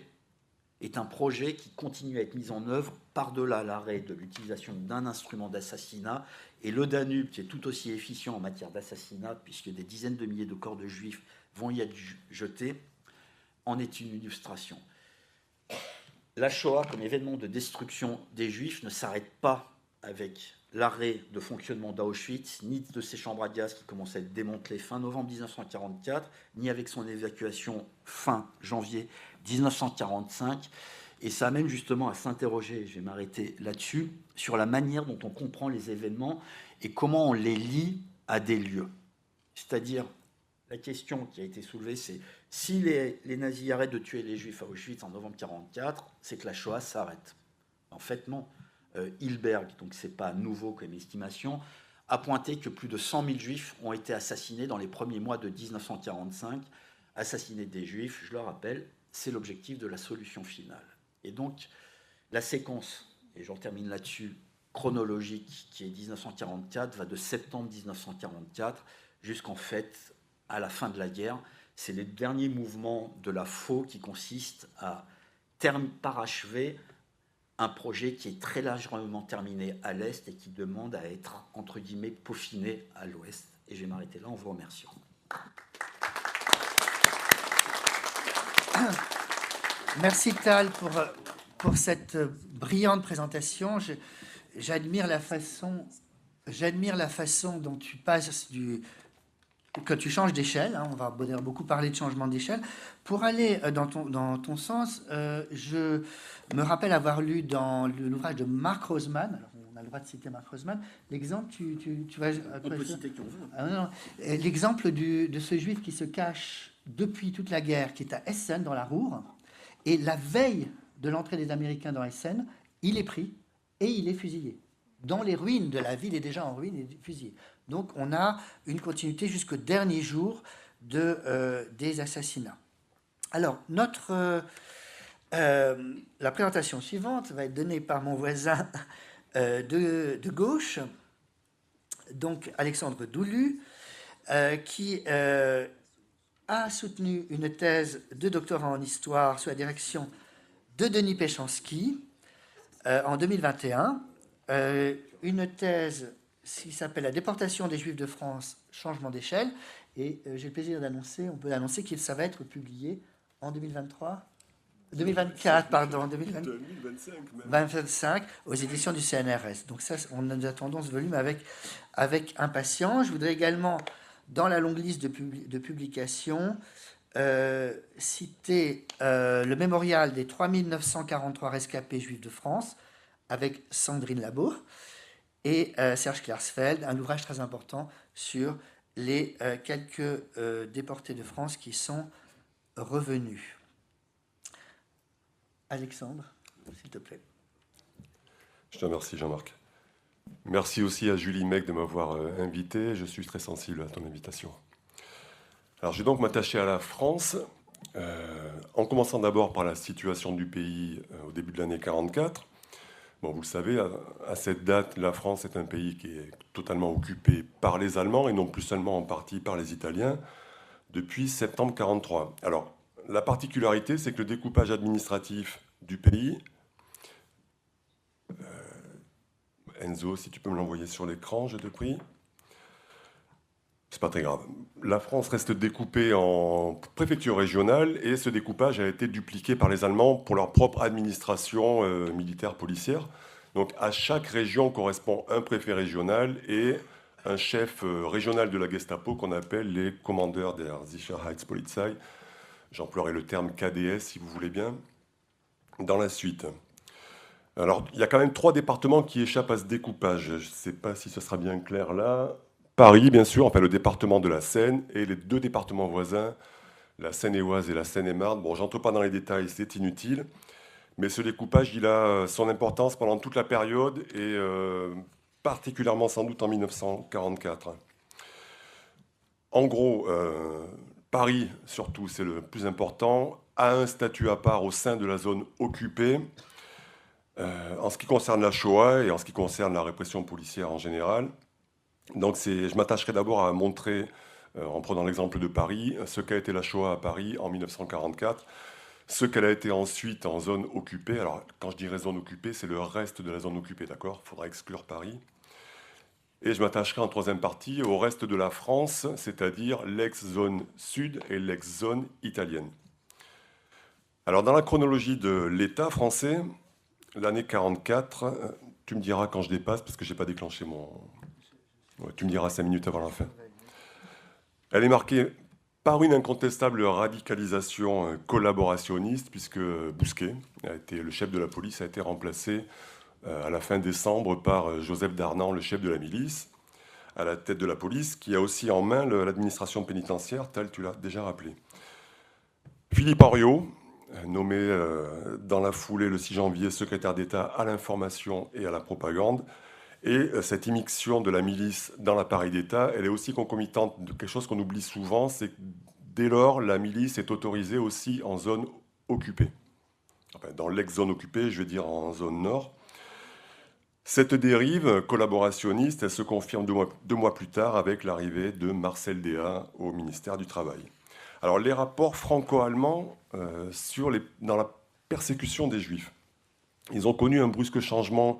est un projet qui continue à être mis en œuvre par-delà l'arrêt de l'utilisation d'un instrument d'assassinat, et le Danube, qui est tout aussi efficient en matière d'assassinat, puisque des dizaines de milliers de corps de Juifs vont y être jetés, en est une illustration. La Shoah, comme événement de destruction des Juifs, ne s'arrête pas avec l'arrêt de fonctionnement d'Auschwitz, ni de ses chambres à gaz qui commencent à être démantelées fin novembre 1944, ni avec son évacuation fin janvier 1945. Et ça amène justement à s'interroger, je vais m'arrêter là-dessus, sur la manière dont on comprend les événements et comment on les lie à des lieux. C'est-à-dire, la question qui a été soulevée, c'est si les nazis arrêtent de tuer les Juifs à Auschwitz en novembre 1944, c'est que la Shoah s'arrête. En fait, non. Hilberg, donc c'est pas nouveau comme estimation, a pointé que plus de 100 000 Juifs ont été assassinés dans les premiers mois de 1945. Assassiner des Juifs, je le rappelle, c'est l'objectif de la solution finale. Et donc, la séquence, et j'en termine là-dessus, chronologique, qui est 1944, va de septembre 1944 jusqu'en fait à la fin de la guerre. C'est les derniers mouvements de la faux qui consistent à parachever un projet qui est très largement terminé à l'Est et qui demande à être, entre guillemets, peaufiné à l'Ouest. Et je vais m'arrêter là en vous remerciant. Merci Tal pour cette brillante présentation. J'admire la façon dont tu passes que tu changes d'échelle, hein, on va beaucoup parler de changement d'échelle. Pour aller dans ton sens, je me rappelle avoir lu dans l'ouvrage de Mark Roseman, alors on a le droit de citer Mark Roseman, l'exemple, tu vas... On peut citer qui on veut. Ah, non, l'exemple de ce juif qui se cache depuis toute la guerre, qui est à Essen, dans la Ruhr, et la veille de l'entrée des Américains dans Essen, il est pris et il est fusillé. Dans les ruines de la ville, est déjà en ruine et fusillé. Donc on a une continuité jusqu'au dernier jour des assassinats. Alors, la présentation suivante va être donnée par mon voisin de gauche, donc Alexandre Doulu, qui a soutenu une thèse de doctorat en histoire sous la direction de Denis Péchanski en 2021. Une thèse qui s'appelle « La déportation des Juifs de France, changement d'échelle ». Et j'ai le plaisir d'annoncer, on peut l'annoncer, que ça va être publié en 2024, pardon, 2025, aux éditions du CNRS. Donc ça, nous attendons ce volume avec impatience. Je voudrais également, dans la longue liste de publications, citer le mémorial des 3943 rescapés juifs de France, avec Sandrine Labo et Serge Klarsfeld, un ouvrage très important sur les quelques déportés de France qui sont revenus. Alexandre, s'il te plaît. Je te remercie, Jean-Marc. Merci aussi à Julie Mec de m'avoir invité. Je suis très sensible à ton invitation. Alors, je vais donc m'attacher à la France, en commençant d'abord par la situation du pays au début de l'année 1944. Bon, vous le savez, à cette date, la France est un pays qui est totalement occupé par les Allemands, et non plus seulement en partie par les Italiens, depuis septembre 1943. Alors, la particularité, c'est que le découpage administratif du pays... Enzo, si tu peux me l'envoyer sur l'écran, je te prie. C'est pas très grave. La France reste découpée en préfectures régionales, et ce découpage a été dupliqué par les Allemands pour leur propre administration militaire policière. Donc à chaque région correspond un préfet régional et un chef régional de la Gestapo qu'on appelle les Commandeur der Sicherheitspolizei. J'emploierai le terme KDS si vous voulez bien. Dans la suite. Alors, il y a quand même 3 départements qui échappent à ce découpage. Je ne sais pas si ce sera bien clair là. Paris, bien sûr, enfin le département de la Seine, et les 2 départements voisins, la Seine-et-Oise et la Seine-et-Marne. Bon, j'entre pas dans les détails, c'est inutile. Mais ce découpage, il a son importance pendant toute la période, et particulièrement sans doute en 1944. En gros, Paris, surtout, c'est le plus important, a un statut à part au sein de la zone occupée. En ce qui concerne la Shoah et en ce qui concerne la répression policière en général. Donc je m'attacherai d'abord à montrer, en prenant l'exemple de Paris, ce qu'a été la Shoah à Paris en 1944, ce qu'elle a été ensuite en zone occupée. Alors, quand je dirais zone occupée, c'est le reste de la zone occupée, d'accord ? Il faudra exclure Paris. Et je m'attacherai en troisième partie au reste de la France, c'est-à-dire l'ex-zone sud et l'ex-zone italienne. Alors, dans la chronologie de l'État français, l'année 44, tu me diras quand je dépasse, parce que je n'ai pas déclenché mon... Ouais, tu me diras 5 minutes avant la fin. Elle est marquée par une incontestable radicalisation collaborationniste, puisque Bousquet, le chef de la police, a été remplacé à la fin décembre par Joseph Darnan, le chef de la milice, à la tête de la police, qui a aussi en main l'administration pénitentiaire, tel tu l'as déjà rappelé. Philippe Henriot, nommé dans la foulée le 6 janvier secrétaire d'État à l'information et à la propagande. Et cette immixtion de la milice dans l'appareil d'État, elle est aussi concomitante de quelque chose qu'on oublie souvent, c'est que dès lors, la milice est autorisée aussi en zone occupée. Enfin, dans l'ex-zone occupée, je vais dire en zone nord. Cette dérive collaborationniste, elle se confirme 2 mois plus tard avec l'arrivée de Marcel Déat au ministère du Travail. Alors, les rapports franco-allemands dans la persécution des Juifs. Ils ont connu un brusque changement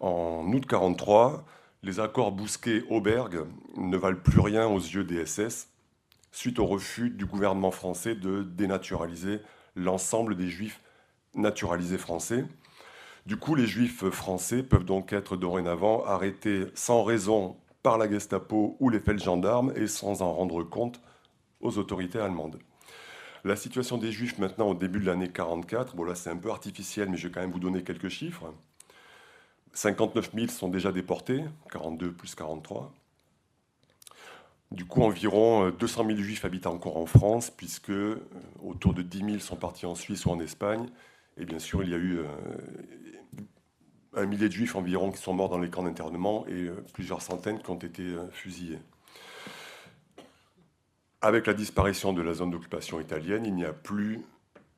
en août 1943. Les accords Bousquet-Auberg ne valent plus rien aux yeux des SS, suite au refus du gouvernement français de dénaturaliser l'ensemble des Juifs naturalisés français. Du coup, les Juifs français peuvent donc être dorénavant arrêtés sans raison par la Gestapo ou les feldgendarmes et sans en rendre compte aux autorités allemandes. La situation des Juifs maintenant au début de l'année 1944, bon là c'est un peu artificiel, mais je vais quand même vous donner quelques chiffres. 59 000 sont déjà déportés, 42 plus 43. Du coup, environ 200 000 Juifs habitent encore en France, puisque autour de 10 000 sont partis en Suisse ou en Espagne. Et bien sûr, il y a eu 1 millier de Juifs environ qui sont morts dans les camps d'internement et plusieurs centaines qui ont été fusillés. Avec la disparition de la zone d'occupation italienne, il n'y a plus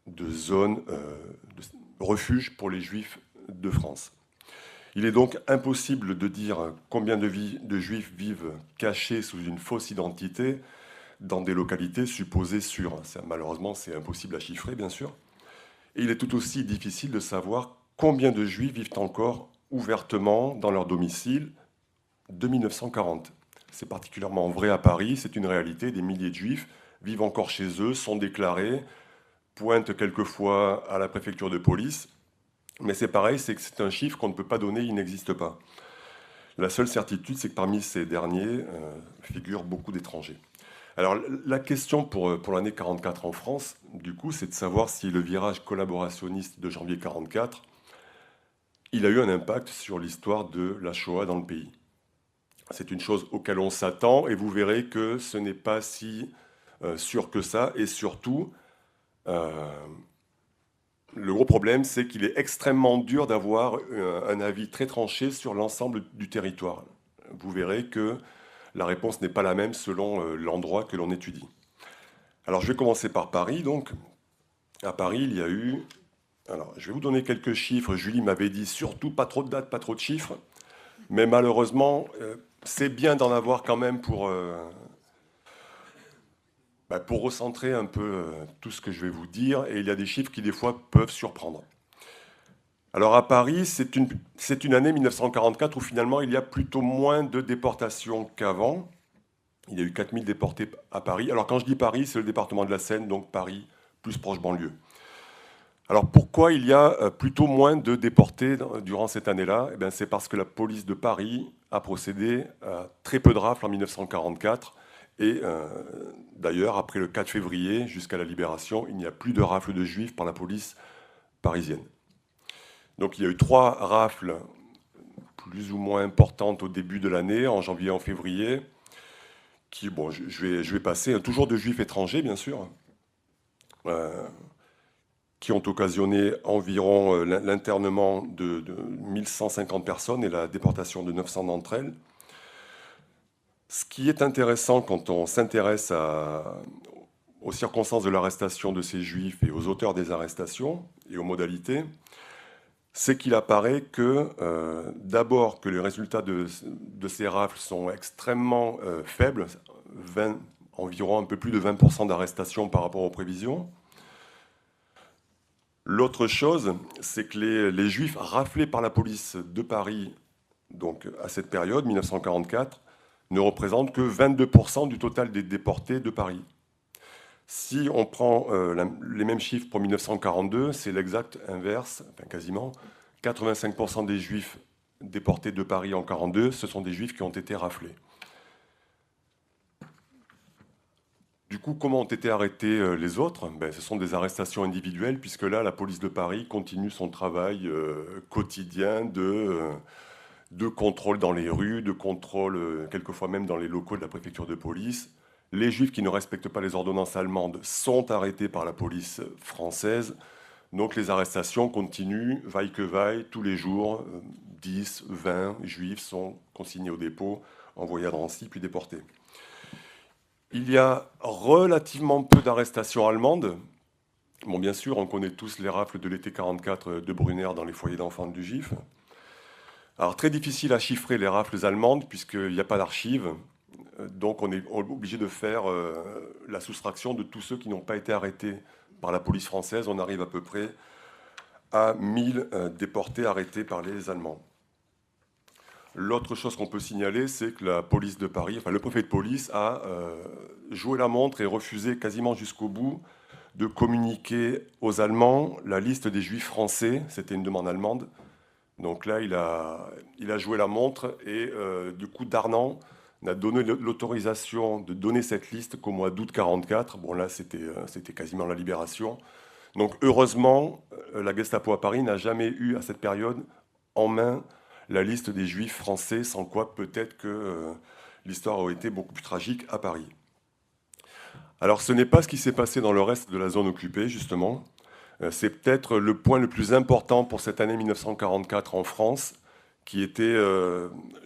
de zone de refuge pour les Juifs de France. Il est donc impossible de dire combien de Juifs vivent cachés sous une fausse identité dans des localités supposées sûres. Malheureusement, c'est impossible à chiffrer, bien sûr. Et il est tout aussi difficile de savoir combien de Juifs vivent encore ouvertement dans leur domicile de 1940. C'est particulièrement vrai à Paris, c'est une réalité. Des milliers de Juifs vivent encore chez eux, sont déclarés, pointent quelquefois à la préfecture de police. Mais c'est pareil, c'est que c'est un chiffre qu'on ne peut pas donner, il n'existe pas. La seule certitude, c'est que parmi ces derniers figurent beaucoup d'étrangers. Alors la question pour l'année 1944 en France, du coup, c'est de savoir si le virage collaborationniste de janvier 1944, il a eu un impact sur l'histoire de la Shoah dans le pays. C'est une chose auquel on s'attend, et vous verrez que ce n'est pas si sûr que ça, et surtout... le gros problème, c'est qu'il est extrêmement dur d'avoir un avis très tranché sur l'ensemble du territoire. Vous verrez que la réponse n'est pas la même selon l'endroit que l'on étudie. Alors, je vais commencer par Paris. Donc, à Paris, il y a eu... Alors, je vais vous donner quelques chiffres. Julie m'avait dit surtout pas trop de dates, pas trop de chiffres. Mais malheureusement, c'est bien d'en avoir quand même pour recentrer un peu tout ce que je vais vous dire, et il y a des chiffres qui des fois peuvent surprendre. Alors à Paris, c'est une année 1944 où finalement il y a plutôt moins de déportations qu'avant. Il y a eu 4000 déportés à Paris. Alors quand je dis Paris, c'est le département de la Seine, donc Paris plus proche banlieue. Alors pourquoi il y a plutôt moins de déportés durant cette année-là ? C'est parce que la police de Paris a procédé à très peu de rafles en 1944. Et d'ailleurs, après le 4 février, jusqu'à la libération, il n'y a plus de rafles de Juifs par la police parisienne. Donc il y a eu 3 rafles plus ou moins importantes au début de l'année, en janvier et en février, qui, bon, je vais passer, toujours de Juifs étrangers, bien sûr, qui ont occasionné environ l'internement de 1150 personnes et la déportation de 900 d'entre elles. Ce qui est intéressant quand on s'intéresse aux circonstances de l'arrestation de ces Juifs et aux auteurs des arrestations et aux modalités, c'est qu'il apparaît que, d'abord, que les résultats de ces rafles sont extrêmement faibles, environ un peu plus de 20% d'arrestations par rapport aux prévisions. L'autre chose, c'est que les Juifs raflés par la police de Paris, donc à cette période, 1944, ne représente que 22% du total des déportés de Paris. Si on prend les mêmes chiffres pour 1942, c'est l'exact inverse, enfin quasiment. 85% des Juifs déportés de Paris en 1942, ce sont des Juifs qui ont été raflés. Du coup, comment ont été arrêtés les autres ? Ce sont des arrestations individuelles, puisque là, la police de Paris continue son travail quotidien de contrôle dans les rues, de contrôle quelquefois même dans les locaux de la préfecture de police. Les Juifs qui ne respectent pas les ordonnances allemandes sont arrêtés par la police française. Donc les arrestations continuent, vaille que vaille, tous les jours. 10, 20 Juifs sont consignés au dépôt, envoyés à Drancy, puis déportés. Il y a relativement peu d'arrestations allemandes. Bon, bien sûr, on connaît tous les rafles de l'été 1944 de Brunner dans les foyers d'enfants du Juif. Alors, très difficile à chiffrer les rafles allemandes, puisqu'il n'y a pas d'archives. Donc, on est obligé de faire la soustraction de tous ceux qui n'ont pas été arrêtés par la police française. On arrive à peu près à 1000 déportés arrêtés par les Allemands. L'autre chose qu'on peut signaler, c'est que la police de Paris, enfin le préfet de police, a joué la montre et refusé quasiment jusqu'au bout de communiquer aux Allemands la liste des Juifs français, c'était une demande allemande, Donc là, il a joué la montre et du coup, Darnan n'a donné l'autorisation de donner cette liste qu'au mois d'août 1944. Bon, là, c'était quasiment la libération. Donc, heureusement, la Gestapo à Paris n'a jamais eu, à cette période, en main la liste des Juifs français, sans quoi peut-être que l'histoire aurait été beaucoup plus tragique à Paris. Alors, ce n'est pas ce qui s'est passé dans le reste de la zone occupée, justement. C'est peut-être le point le plus important pour cette année 1944 en France, qui était,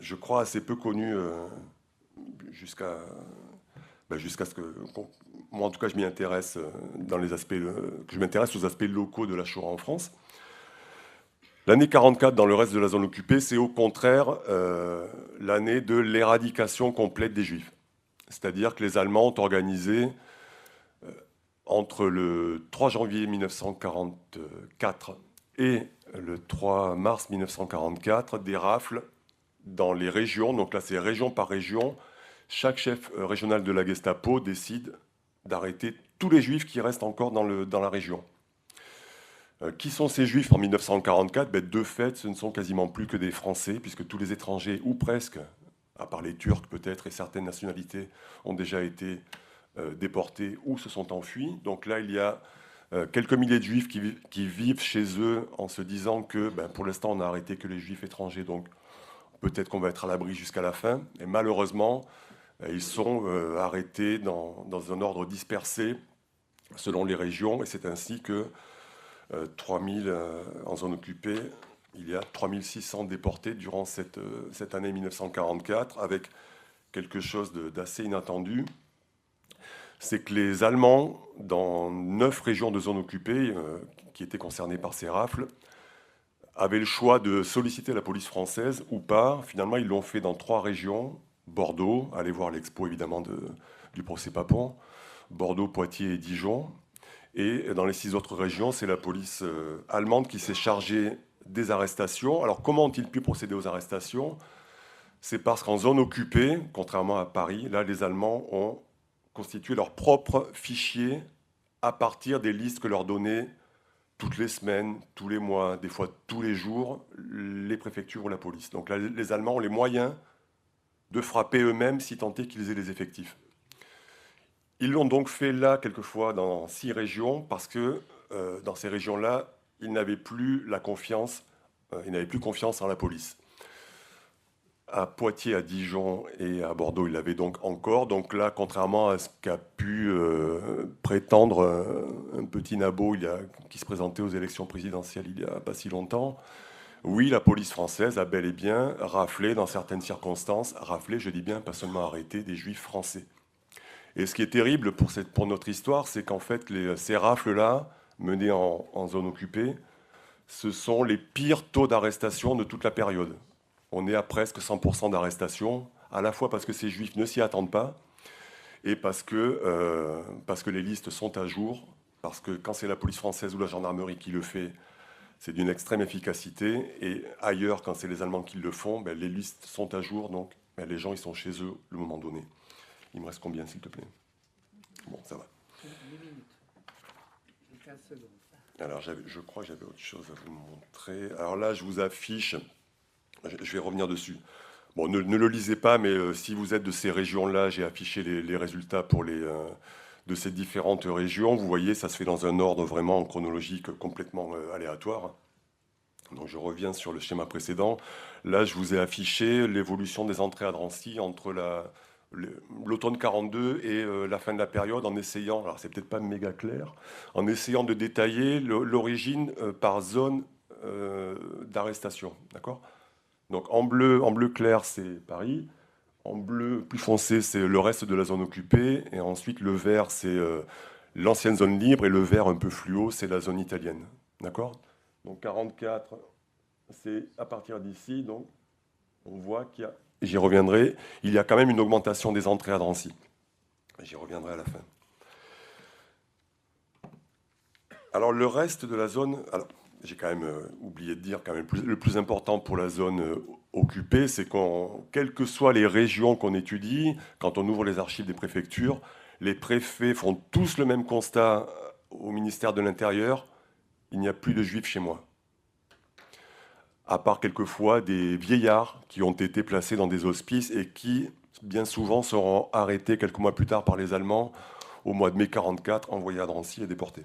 je crois, assez peu connu jusqu'à ce que, moi en tout cas, je m'y intéresse je m'intéresse aux aspects locaux de la Shoah en France. L'année 44 dans le reste de la zone occupée, c'est au contraire l'année de l'éradication complète des Juifs. C'est-à-dire que les Allemands ont organisé entre le 3 janvier 1944 et le 3 mars 1944, des rafles dans les régions. Donc là, c'est région par région. Chaque chef régional de la Gestapo décide d'arrêter tous les Juifs qui restent encore dans la région. Qui sont ces Juifs en 1944 ? De fait, ce ne sont quasiment plus que des Français, puisque tous les étrangers, ou presque, à part les Turcs peut-être, et certaines nationalités, ont déjà été déportés ou se sont enfuis. Donc là, il y a quelques milliers de Juifs qui vivent chez eux en se disant que pour l'instant, on n'a arrêté que les Juifs étrangers, donc peut-être qu'on va être à l'abri jusqu'à la fin. Et malheureusement, ils sont arrêtés dans un ordre dispersé selon les régions. Et c'est ainsi que 3000 en zone occupée, il y a 3600 déportés durant cette année 1944, avec quelque chose d'assez inattendu. C'est que les Allemands, dans 9 régions de zone occupée qui étaient concernées par ces rafles, avaient le choix de solliciter la police française ou pas. Finalement, ils l'ont fait dans 3 régions. Bordeaux, allez voir l'expo évidemment du procès Papon, Bordeaux, Poitiers et Dijon. Et dans les 6 autres régions, c'est la police allemande qui s'est chargée des arrestations. Alors comment ont-ils pu procéder aux arrestations ? C'est parce qu'en zone occupée, contrairement à Paris, là les Allemands ont constitué leur propre fichier à partir des listes que leur donnaient toutes les semaines, tous les mois, des fois tous les jours, les préfectures ou la police. Donc là, les Allemands ont les moyens de frapper eux-mêmes si tant est qu'ils aient les effectifs. Ils l'ont donc fait là, quelquefois, dans 6 régions, parce que dans ces régions-là, ils n'avaient plus confiance en la police. À Poitiers, à Dijon et à Bordeaux, ils l'avaient donc encore. Donc là, contrairement à ce qu'a pu prétendre un petit nabo qui se présentait aux élections présidentielles il n'y a pas si longtemps, oui, la police française a bel et bien raflé, dans certaines circonstances, je dis bien, pas seulement arrêté, des Juifs français. Et ce qui est terrible pour notre histoire, c'est qu'en fait, ces rafles-là, menées en zone occupée, ce sont les pires taux d'arrestation de toute la période. On est à presque 100% d'arrestation, à la fois parce que ces Juifs ne s'y attendent pas, et parce que les listes sont à jour, parce que quand c'est la police française ou la gendarmerie qui le fait, c'est d'une extrême efficacité, et ailleurs, quand c'est les Allemands qui le font, les listes sont à jour, donc les gens ils sont chez eux le moment donné. Il me reste combien, s'il te plaît ? Bon, ça va. 10 minutes. 15 secondes. Alors, je crois que j'avais autre chose à vous montrer. Alors là, je vous affiche, je vais revenir dessus. Bon, ne le lisez pas, mais si vous êtes de ces régions-là, j'ai affiché les résultats pour de ces différentes régions. Vous voyez, ça se fait dans un ordre vraiment chronologique complètement aléatoire. Donc je reviens sur le schéma précédent. Là, je vous ai affiché l'évolution des entrées à Drancy entre l'automne 42 et la fin de la période, en essayant, alors c'est peut-être pas méga clair, en essayant de détailler l'origine par zone d'arrestation. D'accord ? Donc en bleu clair, c'est Paris. En bleu plus foncé, c'est le reste de la zone occupée. Et ensuite, le vert, c'est l'ancienne zone libre. Et le vert un peu fluo, c'est la zone italienne. D'accord ? Donc 44, c'est à partir d'ici. Donc on voit qu'il y a... J'y reviendrai. Il y a quand même une augmentation des entrées à Drancy. J'y reviendrai à la fin. Alors le reste de la zone... Alors, j'ai quand même oublié de dire, quand même, le plus important pour la zone occupée, c'est quelles que soient les régions qu'on étudie, quand on ouvre les archives des préfectures, les préfets font tous le même constat au ministère de l'Intérieur, il n'y a plus de Juifs chez moi. à part quelquefois des vieillards qui ont été placés dans des hospices et qui, bien souvent, seront arrêtés quelques mois plus tard par les Allemands, au mois de mai 1944, envoyés à Drancy et déportés.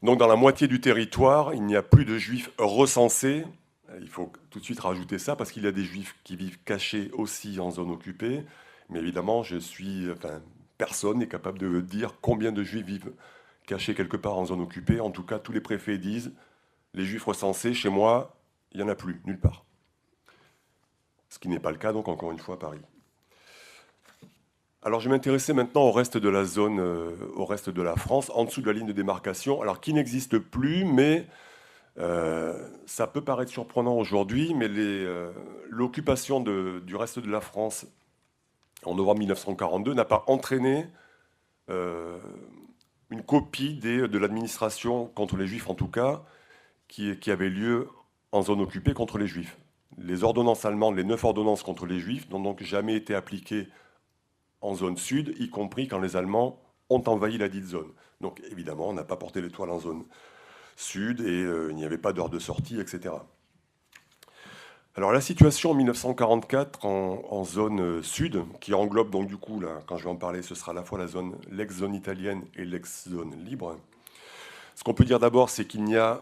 Donc dans la moitié du territoire, il n'y a plus de juifs recensés. Il faut tout de suite rajouter ça, parce qu'il y a des juifs qui vivent cachés aussi en zone occupée. Mais évidemment, personne n'est capable de dire combien de juifs vivent cachés quelque part en zone occupée. En tout cas, tous les préfets disent, les juifs recensés, chez moi, il n'y en a plus, nulle part. Ce qui n'est pas le cas, donc, encore une fois, à Paris. Alors, je vais m'intéresser maintenant au reste de la zone, au reste de la France, en dessous de la ligne de démarcation, alors qui n'existe plus, mais ça peut paraître surprenant aujourd'hui, mais l'occupation du reste de la France en novembre 1942 n'a pas entraîné une copie de l'administration contre les Juifs, en tout cas, qui avait lieu en zone occupée contre les Juifs. Les ordonnances allemandes, les 9 ordonnances contre les Juifs, n'ont donc jamais été appliquées en zone sud, y compris quand les Allemands ont envahi la dite zone. Donc évidemment, on n'a pas porté l'étoile en zone sud et il n'y avait pas d'heure de sortie, etc. Alors la situation en 1944 en zone sud, qui englobe donc du coup, là, quand je vais en parler, ce sera à la fois l'ex-zone italienne et l'ex-zone libre. Ce qu'on peut dire d'abord, c'est qu'il n'y a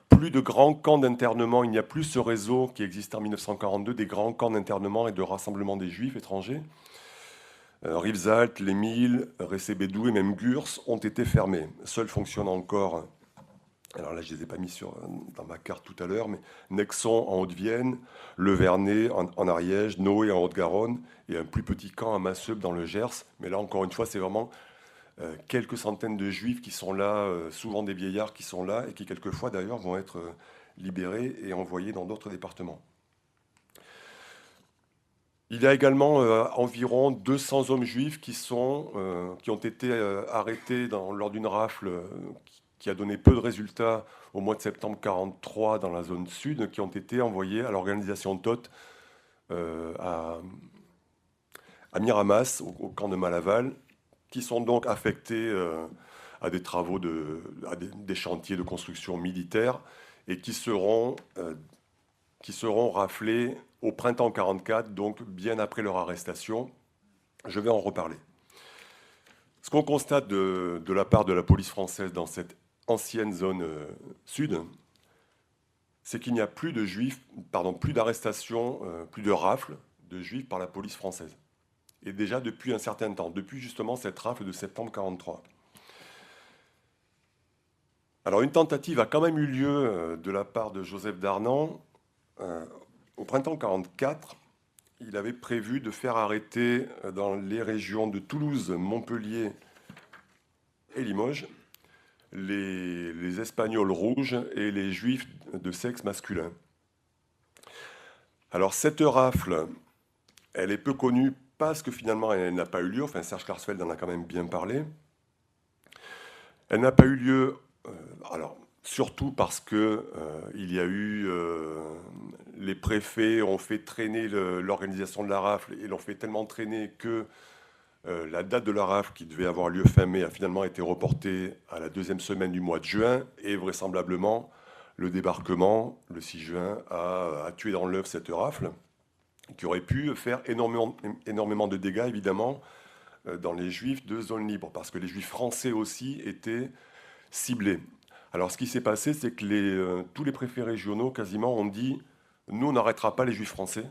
plus de grands camps d'internement, il n'y a plus ce réseau qui existait en 1942, des grands camps d'internement et de rassemblement des Juifs étrangers. Rivesaltes, Les Milles, Recébédou et même Gurs ont été fermés. Seuls fonctionnent encore, alors là je ne les ai pas mis dans ma carte tout à l'heure, mais Nexon en Haute-Vienne, Le Vernet en Ariège, Noé en Haute-Garonne et un plus petit camp à Masseube dans le Gers. Mais là encore une fois, c'est vraiment quelques centaines de Juifs qui sont là, souvent des vieillards qui sont là et qui quelquefois d'ailleurs vont être libérés et envoyés dans d'autres départements. Il y a également environ 200 hommes juifs qui ont été arrêtés lors d'une rafle qui a donné peu de résultats au mois de septembre 1943 dans la zone sud, qui ont été envoyés à l'organisation TOT à Miramas, au camp de Malaval, qui sont donc affectés à des travaux, à des chantiers de construction militaire et qui seront raflés au printemps 1944, donc bien après leur arrestation. Je vais en reparler. Ce qu'on constate de la part de la police française dans cette ancienne zone sud, c'est qu'il n'y a plus d'arrestations, plus de rafles de Juifs par la police française. Et déjà depuis un certain temps, depuis justement cette rafle de septembre 1943. Alors une tentative a quand même eu lieu de la part de Joseph Darnan. Au printemps 1944, il avait prévu de faire arrêter dans les régions de Toulouse, Montpellier et Limoges les Espagnols rouges et les Juifs de sexe masculin. Alors cette rafle, elle est peu connue parce que finalement elle n'a pas eu lieu, enfin Serge Klarsfeld en a quand même bien parlé. Elle n'a pas eu lieu, surtout parce que il y a eu les préfets ont fait traîner l'organisation de la rafle et l'ont fait tellement traîner que la date de la rafle qui devait avoir lieu fin mai a finalement été reportée à la deuxième semaine du mois de juin et vraisemblablement le débarquement le 6 juin a tué dans l'œuf cette rafle qui aurait pu faire énormément de dégâts évidemment dans les Juifs de zone libre parce que les Juifs français aussi étaient ciblés. Alors ce qui s'est passé, c'est que tous les préfets régionaux quasiment ont dit « nous on n'arrêtera pas les Juifs français ».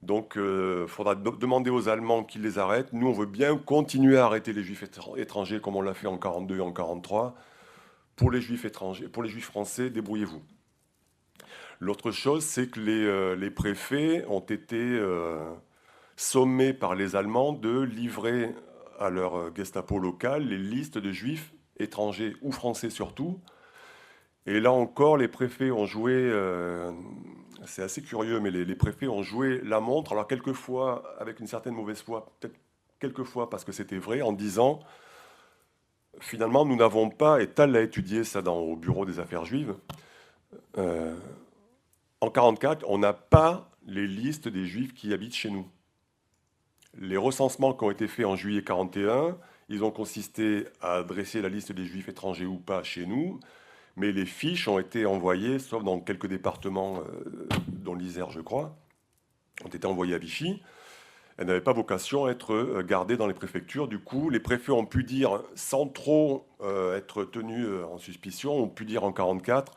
Donc il faudra demander aux Allemands qu'ils les arrêtent. Nous on veut bien continuer à arrêter les Juifs étrangers comme on l'a fait en 1942 et en 1943. Pour les Juifs étrangers, pour les Juifs français, débrouillez-vous. L'autre chose, c'est que les préfets ont été sommés par les Allemands de livrer à leur Gestapo local les listes de Juifs étrangers ou français surtout. Et là encore, les préfets ont joué, c'est assez curieux, mais les préfets ont joué la montre, alors quelquefois avec une certaine mauvaise foi, peut-être quelquefois parce que c'était vrai, en disant, finalement, nous n'avons pas, et Tal l'a étudié ça au bureau des affaires juives, en 1944, on n'a pas les listes des Juifs qui habitent chez nous. Les recensements qui ont été faits en juillet 1941, ils ont consisté à dresser la liste des Juifs étrangers ou pas chez nous, mais les fiches ont été envoyées, sauf dans quelques départements, dont l'Isère, je crois, ont été envoyées à Vichy. Elles n'avaient pas vocation à être gardées dans les préfectures. Du coup, les préfets ont pu dire, sans trop être tenus en suspicion, ont pu dire en 1944,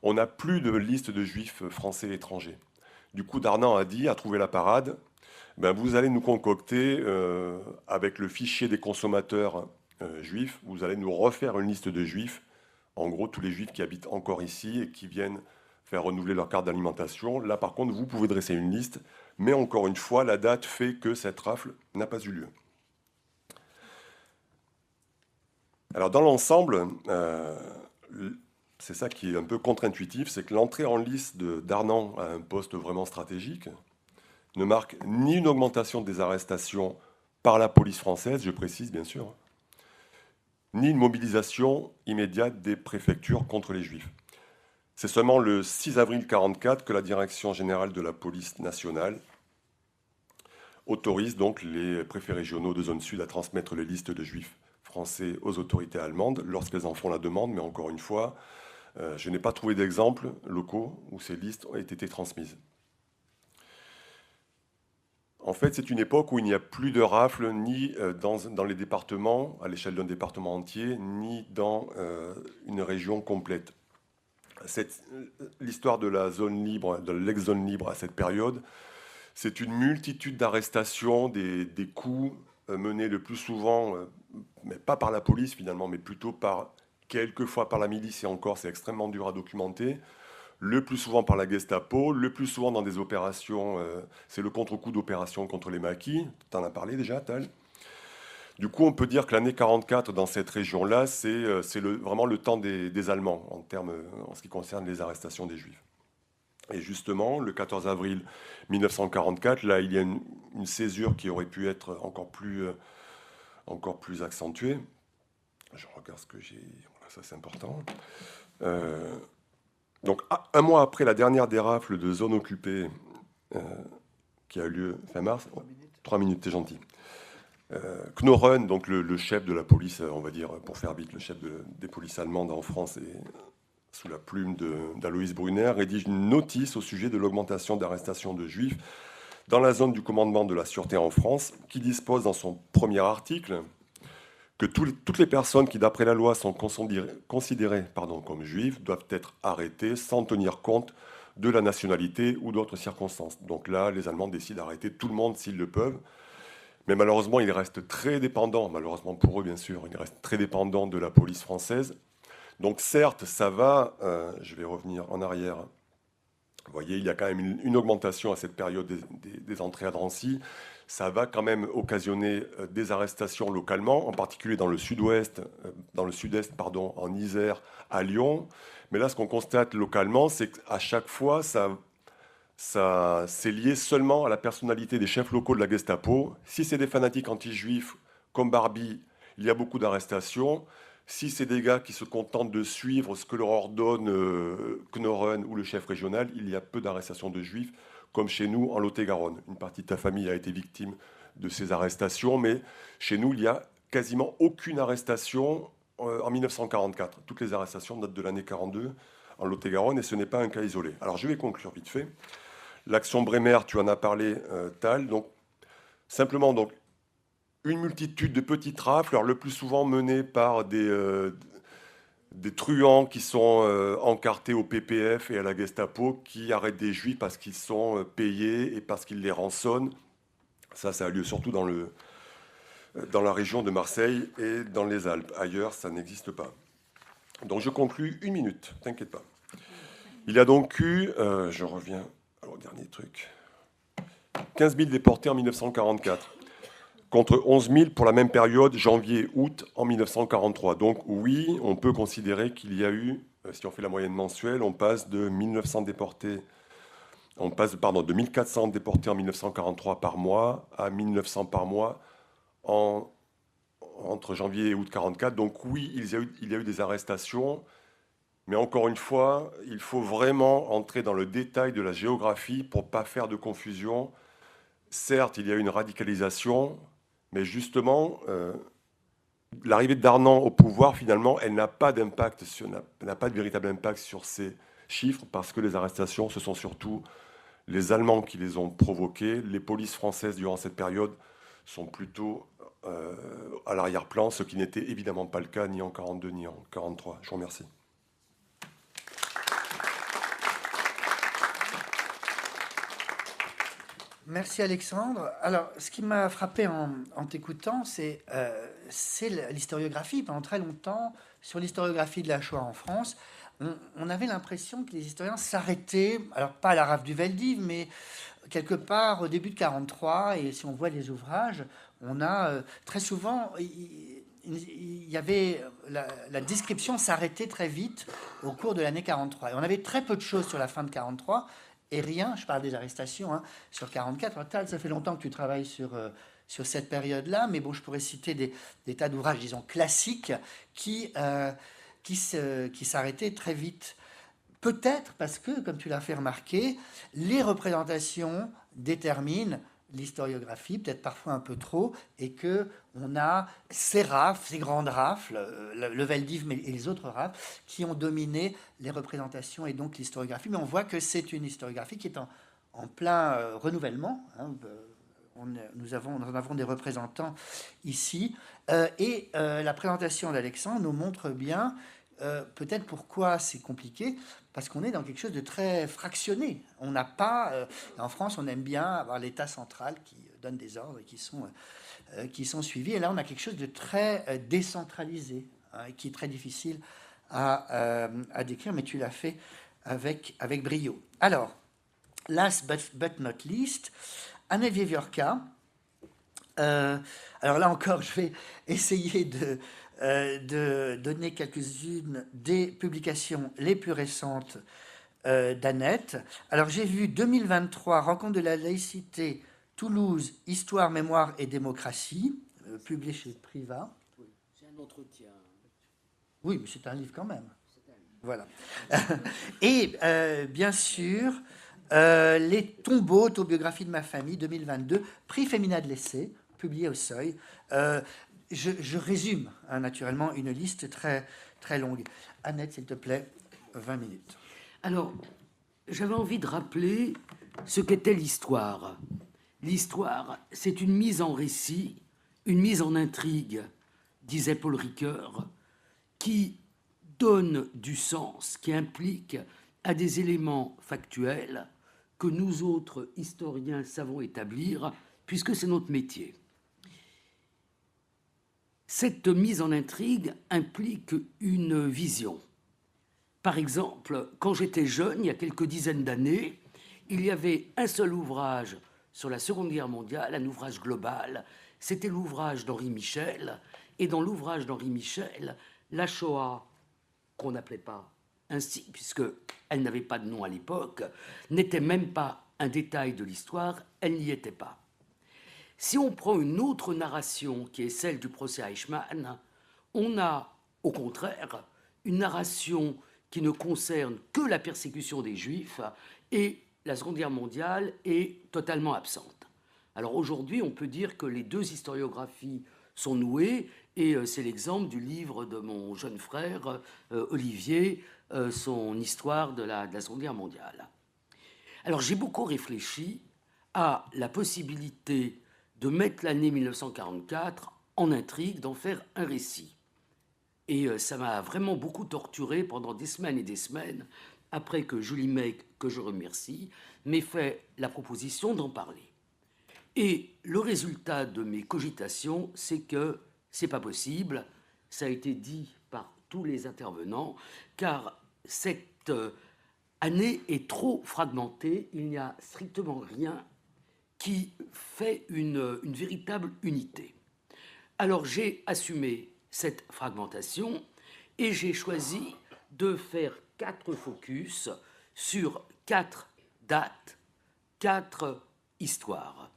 on n'a plus de liste de juifs français étrangers. Du coup, Darnan a trouvé la parade, ben, vous allez nous concocter, avec le fichier des consommateurs juifs, vous allez nous refaire une liste de juifs, en gros tous les juifs qui habitent encore ici et qui viennent faire renouveler leur carte d'alimentation. Là par contre, vous pouvez dresser une liste, mais encore une fois, la date fait que cette rafle n'a pas eu lieu. Alors dans l'ensemble, c'est ça qui est un peu contre-intuitif, c'est que l'entrée en liste de Darnan à un poste vraiment stratégique ne marque ni une augmentation des arrestations par la police française, je précise bien sûr, ni une mobilisation immédiate des préfectures contre les Juifs. C'est seulement le 6 avril 1944 que la Direction générale de la police nationale autorise donc les préfets régionaux de zone sud à transmettre les listes de Juifs français aux autorités allemandes lorsqu'elles en font la demande, mais encore une fois, je n'ai pas trouvé d'exemples locaux où ces listes ont été transmises. En fait, c'est une époque où il n'y a plus de rafles ni dans les départements, à l'échelle d'un département entier, ni dans une région complète. L'histoire de la zone libre, de l'ex-zone libre à cette période, c'est une multitude d'arrestations, des coups menés le plus souvent, mais pas par la police finalement, mais plutôt quelquefois par la milice, et encore c'est extrêmement dur à documenter, le plus souvent par la Gestapo, le plus souvent dans des opérations, c'est le contre-coup d'opérations contre les maquis, tu en as parlé déjà, Tal. Du coup, on peut dire que l'année 1944, dans cette région-là, c'est vraiment le temps des Allemands, en ce qui concerne les arrestations des Juifs. Et justement, le 14 avril 1944, là, il y a une césure qui aurait pu être encore plus accentuée. Je regarde ce que j'ai... Voilà, ça, c'est important. Donc, un mois après la dernière des rafles de zone occupée, qui a eu lieu fin mars... 3 minutes, t'es gentil. Knoren, donc le chef de la police, on va dire, pour faire vite, le chef des polices allemandes en France, et sous la plume d'Aloïs Brunner, rédige une notice au sujet de l'augmentation d'arrestations de Juifs dans la zone du commandement de la Sûreté en France, qui dispose dans son premier article que toutes les personnes qui, d'après la loi, sont considérées comme juives doivent être arrêtées sans tenir compte de la nationalité ou d'autres circonstances. Donc là, les Allemands décident d'arrêter tout le monde s'ils le peuvent. Mais malheureusement, ils restent très dépendants, malheureusement pour eux bien sûr, ils restent très dépendants de la police française. Donc certes, ça va, je vais revenir en arrière. Vous voyez, il y a quand même une augmentation à cette période des entrées à Drancy. Ça va quand même occasionner des arrestations localement, en particulier dans le sud-ouest, en Isère, à Lyon. Mais là, ce qu'on constate localement, c'est qu'à chaque fois, c'est lié seulement à la personnalité des chefs locaux de la Gestapo. Si c'est des fanatiques anti-juifs comme Barbie, il y a beaucoup d'arrestations. Si c'est des gars qui se contentent de suivre ce que leur ordonne Knoren ou le chef régional, il y a peu d'arrestations de juifs, comme chez nous en Lot-et-Garonne. Une partie de ta famille a été victime de ces arrestations, mais chez nous, il n'y a quasiment aucune arrestation en 1944. Toutes les arrestations datent de l'année 42 en Lot-et-Garonne, et ce n'est pas un cas isolé. Alors je vais conclure vite fait. L'action Bremer, tu en as parlé, Tal. Donc, simplement, une multitude de petites rafles, alors le plus souvent menées par des truands qui sont encartés au PPF et à la Gestapo, qui arrêtent des Juifs parce qu'ils sont payés et parce qu'ils les rançonnent. Ça a lieu surtout dans la région de Marseille et dans les Alpes. Ailleurs, ça n'existe pas. Donc je conclus 1 minute, t'inquiète pas. Il y a donc eu, je reviens au dernier truc, 15 000 déportés en 1944, contre 11 000 pour la même période, janvier-août en 1943. Donc oui, on peut considérer qu'il y a eu, si on fait la moyenne mensuelle, on passe de 1900 déportés, de 1400 déportés en 1943 par mois à 1900 par mois entre janvier et août 1944. Donc oui, il y a eu des arrestations, mais encore une fois, il faut vraiment entrer dans le détail de la géographie pour ne pas faire de confusion. Certes, il y a eu une radicalisation, mais justement, l'arrivée de Darnan au pouvoir, finalement, elle n'a pas d'impact, n'a pas de véritable impact sur ces chiffres, parce que les arrestations, ce sont surtout les Allemands qui les ont provoquées. Les polices françaises, durant cette période, sont plutôt à l'arrière-plan, ce qui n'était évidemment pas le cas ni en 1942 ni en 1943. Je vous remercie. Merci Alexandre. Alors, ce qui m'a frappé en t'écoutant, c'est l'historiographie. Pendant très longtemps, sur l'historiographie de la Shoah en France, on avait l'impression que les historiens s'arrêtaient, alors pas à la rafle du Veldiv, mais quelque part au début de 1943, et si on voit les ouvrages, on a très souvent, il y avait la description s'arrêtait très vite au cours de l'année 1943. Et on avait très peu de choses sur la fin de 1943, et rien, je parle des arrestations, hein, sur 1944. Tal, ça fait longtemps que tu travailles sur cette période-là, mais bon, je pourrais citer des tas d'ouvrages, disons, classiques qui s'arrêtaient très vite. Peut-être parce que, comme tu l'as fait remarquer, les représentations déterminent l'historiographie, peut-être parfois un peu trop, et que on a ces rafles, ces grandes rafles, le Veldiv et les autres rafles, qui ont dominé les représentations et donc l'historiographie. Mais on voit que c'est une historiographie qui est en plein renouvellement. Hein. Nous en avons des représentants ici. Et la présentation d'Alexandre nous montre bien peut-être pourquoi c'est compliqué, parce qu'on est dans quelque chose de très fractionné. On n'a pas... en France, on aime bien avoir l'État central qui donne des ordres et qui sont suivis. Et là, on a quelque chose de très décentralisé, hein, qui est très difficile à décrire, mais tu l'as fait avec brio. Alors, last but not least, Annette Wiewiórka. Alors là encore, je vais essayer de donner quelques-unes des publications les plus récentes d'Annette. Alors j'ai vu 2023, Rencontre de la laïcité, Toulouse, Histoire, Mémoire et Démocratie, publié chez Privat. Oui, c'est un entretien. Oui, mais c'est un livre quand même. Voilà. Et bien sûr, Les tombeaux, autobiographie de ma famille, 2022, prix Femina de l'essai, publié au Seuil. Je résume, hein, naturellement, une liste très, très longue. Annette, s'il te plaît, 20 minutes. Alors, j'avais envie de rappeler ce qu'était l'histoire. L'histoire, c'est une mise en récit, une mise en intrigue, disait Paul Ricoeur, qui donne du sens, qui implique à des éléments factuels que nous autres historiens savons établir, puisque c'est notre métier. Cette mise en intrigue implique une vision. Par exemple, quand j'étais jeune, il y a quelques dizaines d'années, il y avait un seul ouvrage sur la Seconde Guerre mondiale, un ouvrage global. C'était l'ouvrage d'Henri Michel. Et dans l'ouvrage d'Henri Michel, la Shoah, qu'on n'appelait pas ainsi, puisqu'elle n'avait pas de nom à l'époque, n'était même pas un détail de l'histoire, elle n'y était pas. Si on prend une autre narration, qui est celle du procès Eichmann, on a, au contraire, une narration qui ne concerne que la persécution des Juifs, et la Seconde Guerre mondiale est totalement absente. Alors aujourd'hui, on peut dire que les deux historiographies sont nouées, et c'est l'exemple du livre de mon jeune frère, Olivier, son histoire de la Seconde Guerre mondiale. Alors j'ai beaucoup réfléchi à la possibilité de mettre l'année 1944 en intrigue, d'en faire un récit. Et ça m'a vraiment beaucoup torturé pendant des semaines et des semaines, après que Julie Meick, que je remercie, m'ait fait la proposition d'en parler. Et le résultat de mes cogitations, c'est que c'est pas possible, ça a été dit par tous les intervenants, car cette année est trop fragmentée, il n'y a strictement rien qui fait une véritable unité. Alors j'ai assumé cette fragmentation et j'ai choisi de faire 4 focus sur 4 dates, 4 histoires.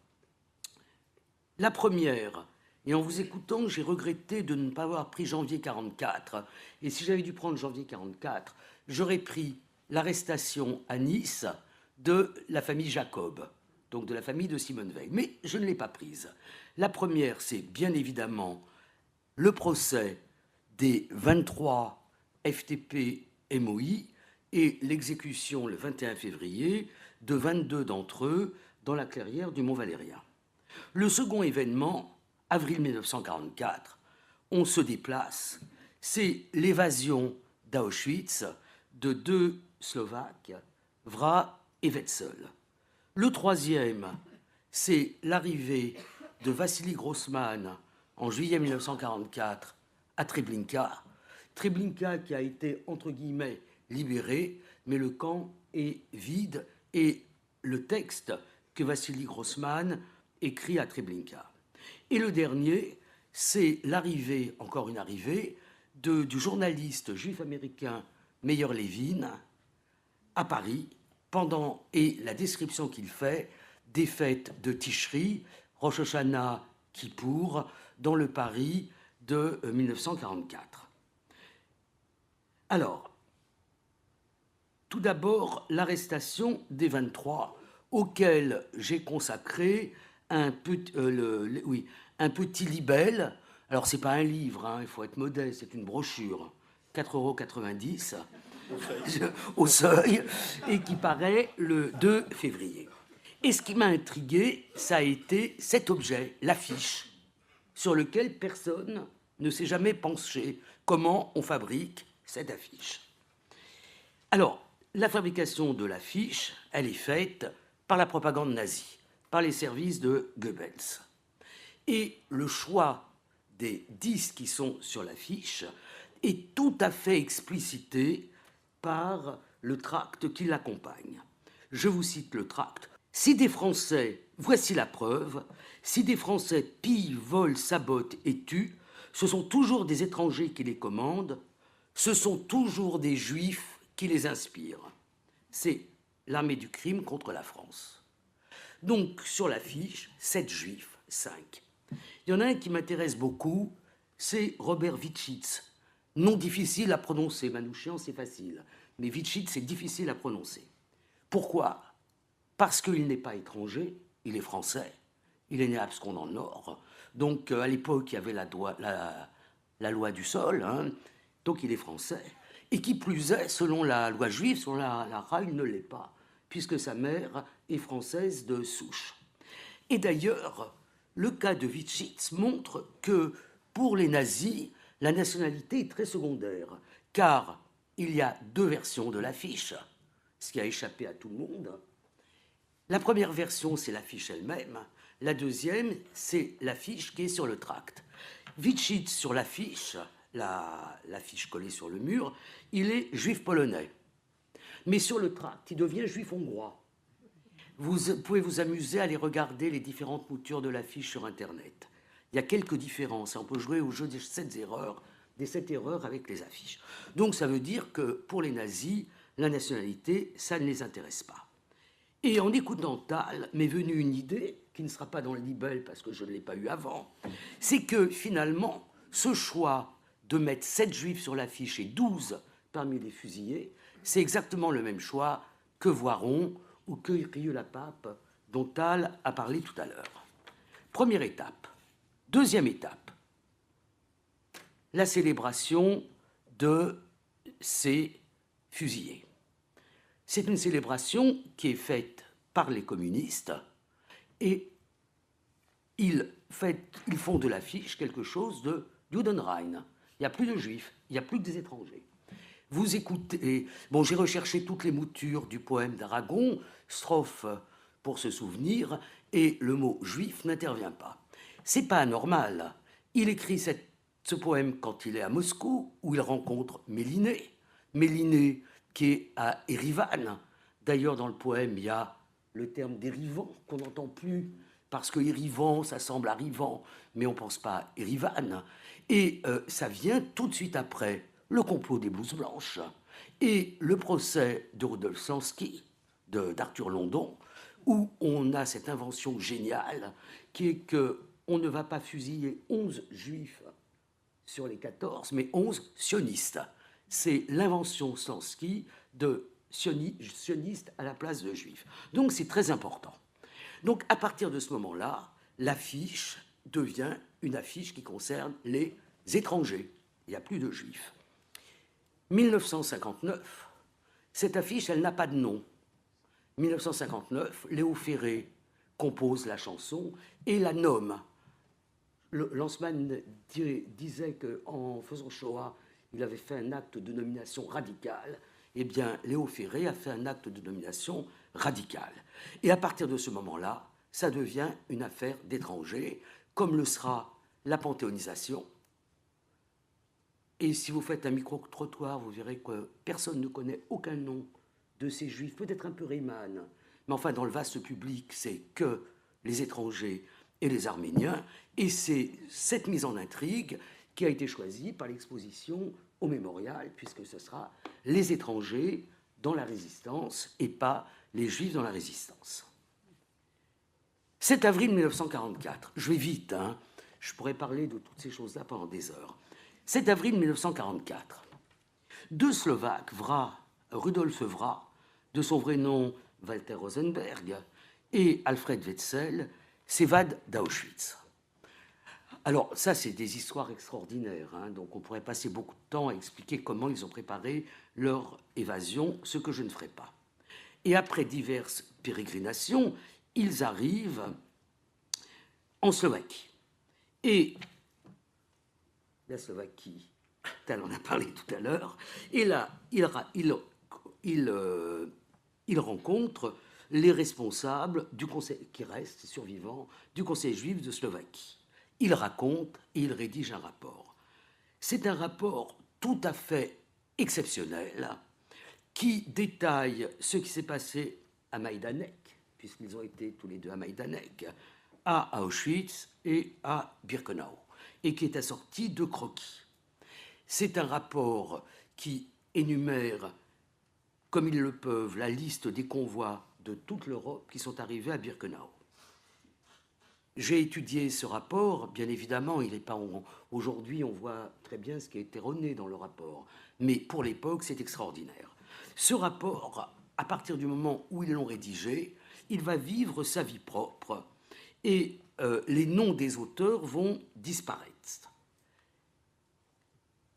La première, et en vous écoutant, j'ai regretté de ne pas avoir pris janvier 1944. Et si j'avais dû prendre janvier 1944, j'aurais pris l'arrestation à Nice de la famille Jacob, donc de la famille de Simone Veil. Mais je ne l'ai pas prise. La première, c'est bien évidemment le procès des 23 FTP MOI et l'exécution le 21 février de 22 d'entre eux dans la clairière du Mont-Valérien. Le second événement, avril 1944, on se déplace, c'est l'évasion d'Auschwitz de 2 Slovaques, Vra et Wetzel. Le troisième, c'est l'arrivée de Vassili Grossman en juillet 1944 à Treblinka. Treblinka qui a été, entre guillemets, libéré, mais le camp est vide et le texte que Vassili Grossman écrit à Treblinka. Et le dernier, c'est l'arrivée, encore une arrivée, du journaliste juif américain Meyer Levin à Paris, et la description qu'il fait des fêtes de Tishri, Rosh Hashanah, Kippour, dans le Paris de 1944. Alors, tout d'abord, l'arrestation des 23, auquel j'ai consacré un petit libelle. Alors, ce n'est pas un livre, hein, il faut être modeste, c'est une brochure, 4,90 € au seuil, et qui paraît le 2 février. Et ce qui m'a intrigué, ça a été cet objet, l'affiche, sur lequel personne ne s'est jamais penché. Comment on fabrique cette affiche? Alors, la fabrication de l'affiche, elle est faite par la propagande nazie, par les services de Goebbels. Et le choix des 10 qui sont sur l'affiche est tout à fait explicité par le tract qui l'accompagne. Je vous cite le tract. Si des Français, voici la preuve, si des Français pillent, volent, sabotent et tuent, ce sont toujours des étrangers qui les commandent, ce sont toujours des Juifs qui les inspirent. C'est l'armée du crime contre la France. Donc, sur l'affiche, 7 Juifs, 5. Il y en a un qui m'intéresse beaucoup, c'est Robert Witschitz. Nom difficile à prononcer. Manouchian, c'est facile. Mais Witschitz, c'est difficile à prononcer. Pourquoi? Parce qu'il n'est pas étranger, il est français. Il est né à Abscon dans le Nord. Donc, à l'époque, il y avait la loi du sol. Hein. Donc, il est français. Et qui plus est, selon la loi juive, selon la RA, il ne l'est pas, puisque sa mère est française de souche. Et d'ailleurs, le cas de Witschitz montre que, pour les nazis, la nationalité est très secondaire, car il y a 2 versions de l'affiche, ce qui a échappé à tout le monde. La première version, c'est l'affiche elle-même. La deuxième, c'est l'affiche qui est sur le tract. Witschitz, sur l'affiche, l'affiche collée sur le mur, il est juif polonais. Mais sur le tract, il devient juif hongrois. Vous pouvez vous amuser à aller regarder les différentes moutures de l'affiche sur Internet. Il y a quelques différences. On peut jouer au jeu des 7 erreurs avec les affiches. Donc ça veut dire que pour les nazis, la nationalité, ça ne les intéresse pas. Et en écoutant Tal, m'est venue une idée, qui ne sera pas dans le libelle parce que je ne l'ai pas eu avant, c'est que finalement, ce choix de mettre 7 juifs sur l'affiche et 12 parmi les fusillés, c'est exactement le même choix que Voiron ou que Rieux-la-Pape, dont Tal a parlé tout à l'heure. Première étape. Deuxième étape, la célébration de ces fusillés. C'est une célébration qui est faite par les communistes et ils font de l'affiche quelque chose de Judenrein. Il n'y a plus de juifs, il n'y a plus que des étrangers. Vous écoutez, bon, j'ai recherché toutes les moutures du poème d'Aragon, strophe pour se souvenir, et le mot juif n'intervient pas. C'est pas anormal. Il écrit ce poème quand il est à Moscou, où il rencontre Méliné. Méliné qui est à Erivan. D'ailleurs, dans le poème, il y a le terme dérivant qu'on n'entend plus, parce que Erivan, ça semble arrivant, mais on ne pense pas à Erivan. Et ça vient tout de suite après le complot des blouses blanches et le procès de Rudolf Sansky, d'Arthur London, où on a cette invention géniale qui est qu'on ne va pas fusiller 11 juifs sur les 14, mais 11 sionistes. C'est l'invention Sansky de sioniste à la place de juif. Donc c'est très important. Donc à partir de ce moment-là, l'affiche devient une affiche qui concerne les étrangers. Il n'y a plus de juifs. 1959, cette affiche, elle n'a pas de nom. 1959, Léo Ferré compose la chanson et la nomme. Lanzmann disait qu'en faisant Shoah, il avait fait un acte de nomination radicale. Eh bien, Léo Ferré a fait un acte de nomination radicale. Et à partir de ce moment-là, ça devient une affaire d'étrangers, comme le sera la panthéonisation. Et si vous faites un micro-trottoir, vous verrez que personne ne connaît aucun nom de ces juifs, peut-être un peu Riemann, mais enfin, dans le vaste public, c'est que les étrangers et les Arméniens, et c'est cette mise en intrigue qui a été choisie par l'exposition au Mémorial, puisque ce sera les étrangers dans la résistance et pas les juifs dans la résistance. 7 avril 1944, je vais vite, hein, je pourrais parler de toutes ces choses-là pendant des heures. 7 avril 1944, deux Slovaques, Rudolf Vra, de son vrai nom Walter Rosenberg, et Alfred Wetzel, s'évadent d'Auschwitz. Alors, ça, c'est des histoires extraordinaires, hein, donc on pourrait passer beaucoup de temps à expliquer comment ils ont préparé leur évasion, ce que je ne ferai pas. Et après diverses pérégrinations, ils arrivent en Slovaquie. Et la Slovaquie, on en a parlé tout à l'heure, et là, il rencontre les responsables du conseil, qui restent survivants, du Conseil juif de Slovaquie. Il raconte et il rédige un rapport. C'est un rapport tout à fait exceptionnel qui détaille ce qui s'est passé à Majdanek, puisqu'ils ont été tous les deux à Majdanek, à Auschwitz et à Birkenau, et qui est assorti de croquis. C'est un rapport qui énumère, comme ils le peuvent, la liste des convois de toute l'Europe qui sont arrivés à Birkenau. J'ai étudié ce rapport, bien évidemment, il n'est pas aujourd'hui, on voit très bien ce qui est erroné dans le rapport, mais pour l'époque, c'est extraordinaire. Ce rapport, à partir du moment où ils l'ont rédigé, il va vivre sa vie propre et les noms des auteurs vont disparaître.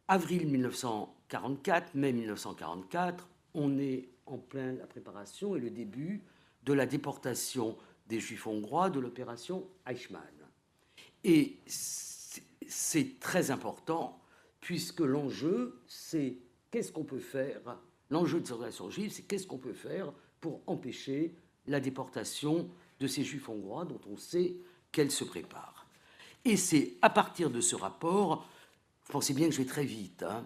Avril 1944, mai 1944, on est en plein la préparation et le début de la déportation des Juifs hongrois de l'opération Eichmann. Et c'est très important, puisque l'enjeu, c'est qu'est-ce qu'on peut faire, l'enjeu de cette opération juive, c'est qu'est-ce qu'on peut faire pour empêcher la déportation de ces Juifs hongrois dont on sait qu'elle se prépare. Et c'est à partir de ce rapport, vous pensez bien que je vais très vite, hein,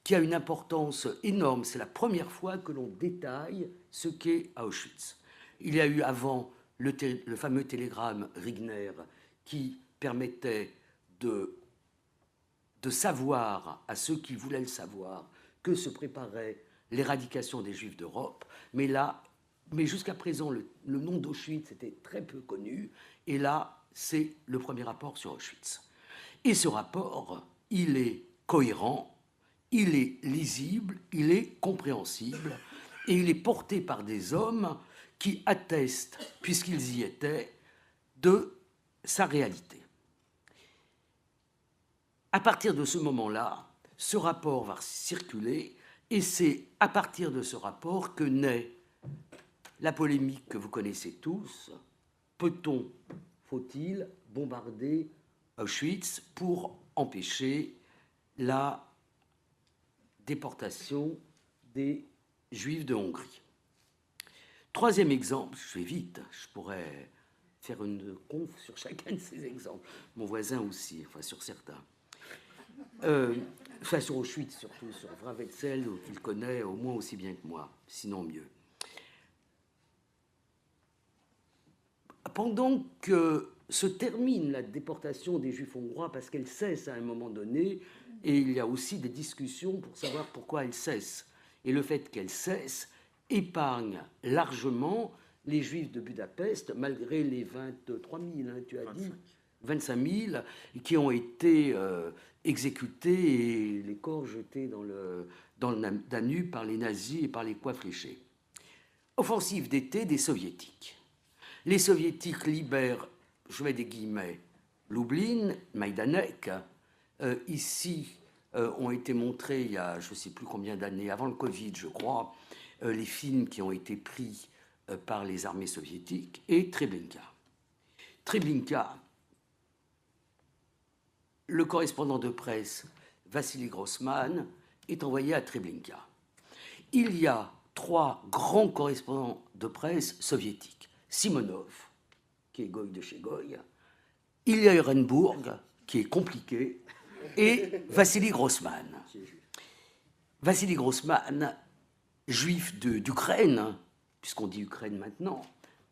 qui a une importance énorme. C'est la première fois que l'on détaille ce qu'est Auschwitz. Il y a eu avant le fameux télégramme Rigner qui permettait de savoir à ceux qui voulaient le savoir que se préparait l'éradication des Juifs d'Europe. Mais jusqu'à présent, le nom d'Auschwitz était très peu connu. Et là, c'est le premier rapport sur Auschwitz. Et ce rapport, il est cohérent, il est lisible, il est compréhensible, et il est porté par des hommes qui attestent, puisqu'ils y étaient, de sa réalité. À partir de ce moment-là, ce rapport va circuler, et c'est à partir de ce rapport que naît la polémique que vous connaissez tous. Peut-on, faut-il bombarder Auschwitz pour empêcher la déportation des Juifs de Hongrie? Troisième exemple, je vais vite, je pourrais faire une conf sur chacun de ces exemples. Mon voisin aussi, enfin sur certains. Enfin sur Auschwitz surtout, sur Wetzel, qu'il connaît au moins aussi bien que moi, sinon mieux. Pendant que se termine la déportation des Juifs hongrois, parce qu'elle cesse à un moment donné, et il y a aussi des discussions pour savoir pourquoi elle cesse. Et le fait qu'elle cesse épargne largement les Juifs de Budapest, malgré les 23 000, hein, tu as dit 25 000, qui ont été exécutés et les corps jetés dans le Danube par les nazis et par les coins fléchés. Offensive d'été des Soviétiques. Les Soviétiques libèrent, je mets des guillemets, Lublin, Majdanek, ici ont été montrés il y a je ne sais plus combien d'années, avant le Covid, je crois, les films qui ont été pris par les armées soviétiques, et Treblinka. Treblinka, le correspondant de presse Vassili Grossman est envoyé à Treblinka. Il y a 3 grands correspondants de presse soviétiques. Simonov, qui est Goy de chez Goy, Ilya Ehrenburg, qui est compliqué, et Vassili Grossman. Vassili Grossman, juif d'Ukraine, puisqu'on dit Ukraine maintenant,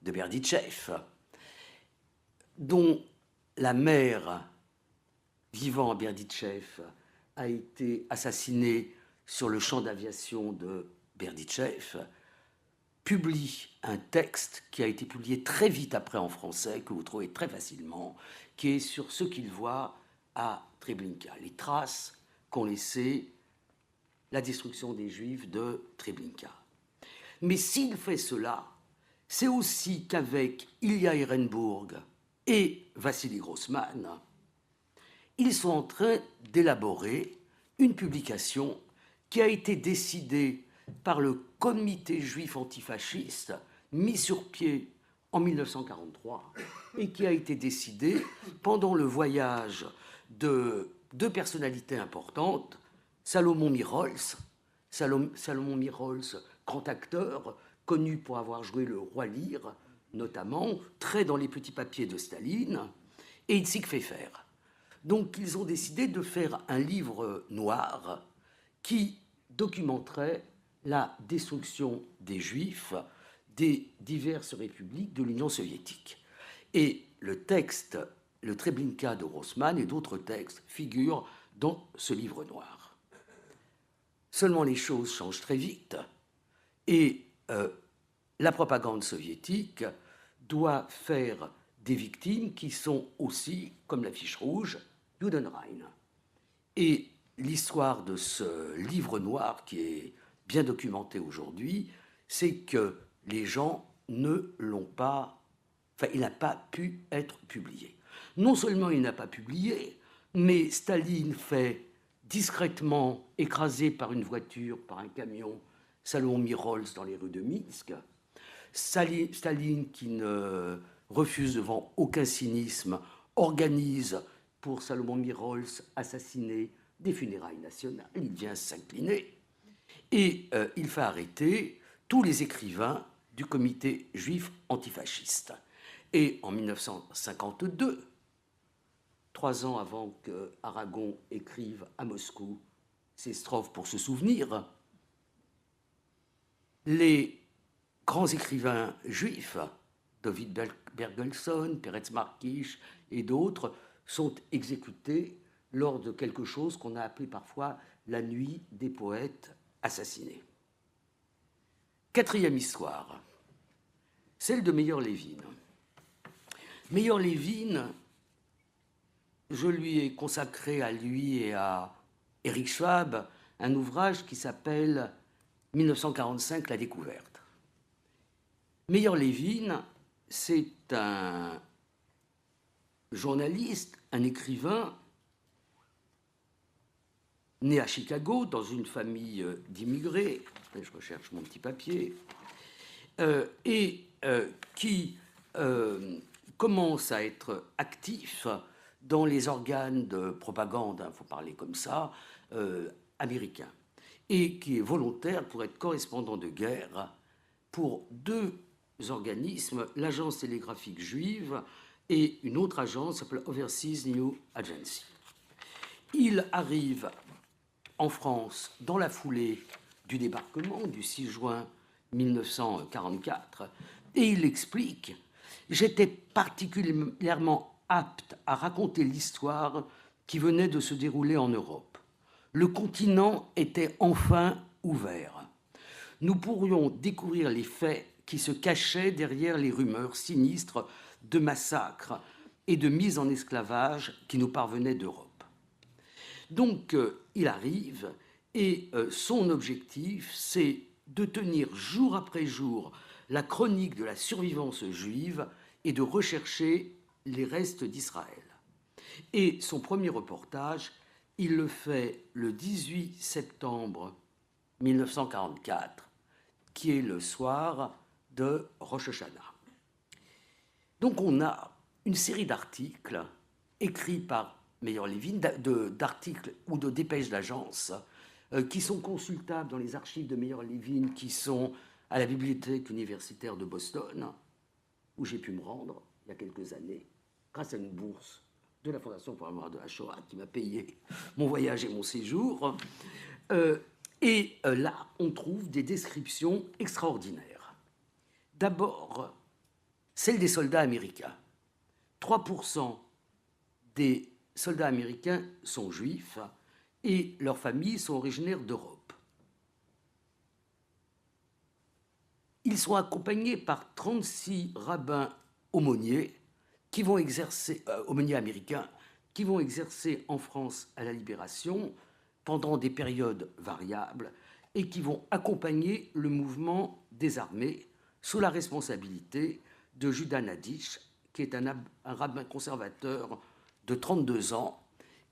de Berdichev, dont la mère, vivant à Berdichev, a été assassinée sur le champ d'aviation de Berdichev, publie un texte qui a été publié très vite après en français, que vous trouvez très facilement, qui est sur ce qu'il voit à Treblinka, les traces qu'ont laissées la destruction des Juifs de Treblinka. Mais s'il fait cela, c'est aussi qu'avec Ilya Ehrenburg et Vassili Grossman, ils sont en train d'élaborer une publication qui a été décidée par le comité juif antifasciste mis sur pied en 1943 et qui a été décidée pendant le voyage de 2 personnalités importantes, Salomon Mirols, grand acteur, connu pour avoir joué le roi Lear, notamment, très dans les petits papiers de Staline, et Itzik Pfeffer. Donc ils ont décidé de faire un livre noir qui documenterait la destruction des Juifs des diverses républiques de l'Union soviétique. Et le texte, le Treblinka de Grossman et d'autres textes figurent dans ce livre noir. Seulement les choses changent très vite et la propagande soviétique doit faire des victimes qui sont aussi, comme l'affiche rouge, Judenrein. Et l'histoire de ce livre noir qui est bien documenté aujourd'hui, c'est que les gens ne l'ont pas, enfin, il n'a pas pu être publié. Non seulement il n'a pas publié, mais Staline fait discrètement écraser par une voiture, par un camion, Salomon Mirols dans les rues de Minsk. Staline, qui ne refuse devant aucun cynisme, organise pour Salomon Mirols assassiner des funérailles nationales. Il vient s'incliner. Et il fait arrêter tous les écrivains du comité juif antifasciste. Et en 1952, 3 ans avant que Aragon écrive à Moscou ses strophes pour se souvenir, les grands écrivains juifs, David Bergelson, Peretz Markish et d'autres, sont exécutés lors de quelque chose qu'on a appelé parfois la nuit des poètes assassinés. 4e histoire, celle de Meyer Levin. Meyer Levin, je lui ai consacré à lui et à Eric Schwab un ouvrage qui s'appelle 1945, la découverte. Meyer Levin, c'est un journaliste, un écrivain, né à Chicago, dans une famille d'immigrés, je recherche mon petit papier, qui commence à être actif dans les organes de propagande, il faut parler comme ça, américains, et qui est volontaire pour être correspondant de guerre pour 2 organismes, l'agence télégraphique juive et une autre agence qui s'appelle Overseas News Agency. Il arrive en France dans la foulée du débarquement du 6 juin 1944 et il explique « J'étais particulièrement apte à raconter l'histoire qui venait de se dérouler en Europe. Le continent était enfin ouvert. Nous pourrions découvrir les faits qui se cachaient derrière les rumeurs sinistres de massacres et de mise en esclavage qui nous parvenaient d'Europe. » Donc, il arrive et son objectif, c'est de tenir jour après jour la chronique de la survivance juive et de rechercher les restes d'Israël. Et son premier reportage, il le fait le 18 septembre 1944, qui est le soir de Rosh Hashanah. Donc on a une série d'articles écrits par Meyer Levin, d'articles ou de dépêches d'agence, qui sont consultables dans les archives de Meyer Levin, qui sont à la bibliothèque universitaire de Boston, où j'ai pu me rendre il y a quelques années, grâce à une bourse de la Fondation pour la mémoire de la Shoah, qui m'a payé mon voyage et mon séjour. Là, on trouve des descriptions extraordinaires. D'abord, celle des soldats américains. 3% des soldats américains sont juifs et leurs familles sont originaires d'Europe. Ils sont accompagnés par 36 rabbins aumôniers qui vont exercer, aumôniers américains, qui vont exercer en France à la Libération pendant des périodes variables et qui vont accompagner le mouvement des armées sous la responsabilité de Judah Nadish, qui est un rabbin conservateur de 32 ans,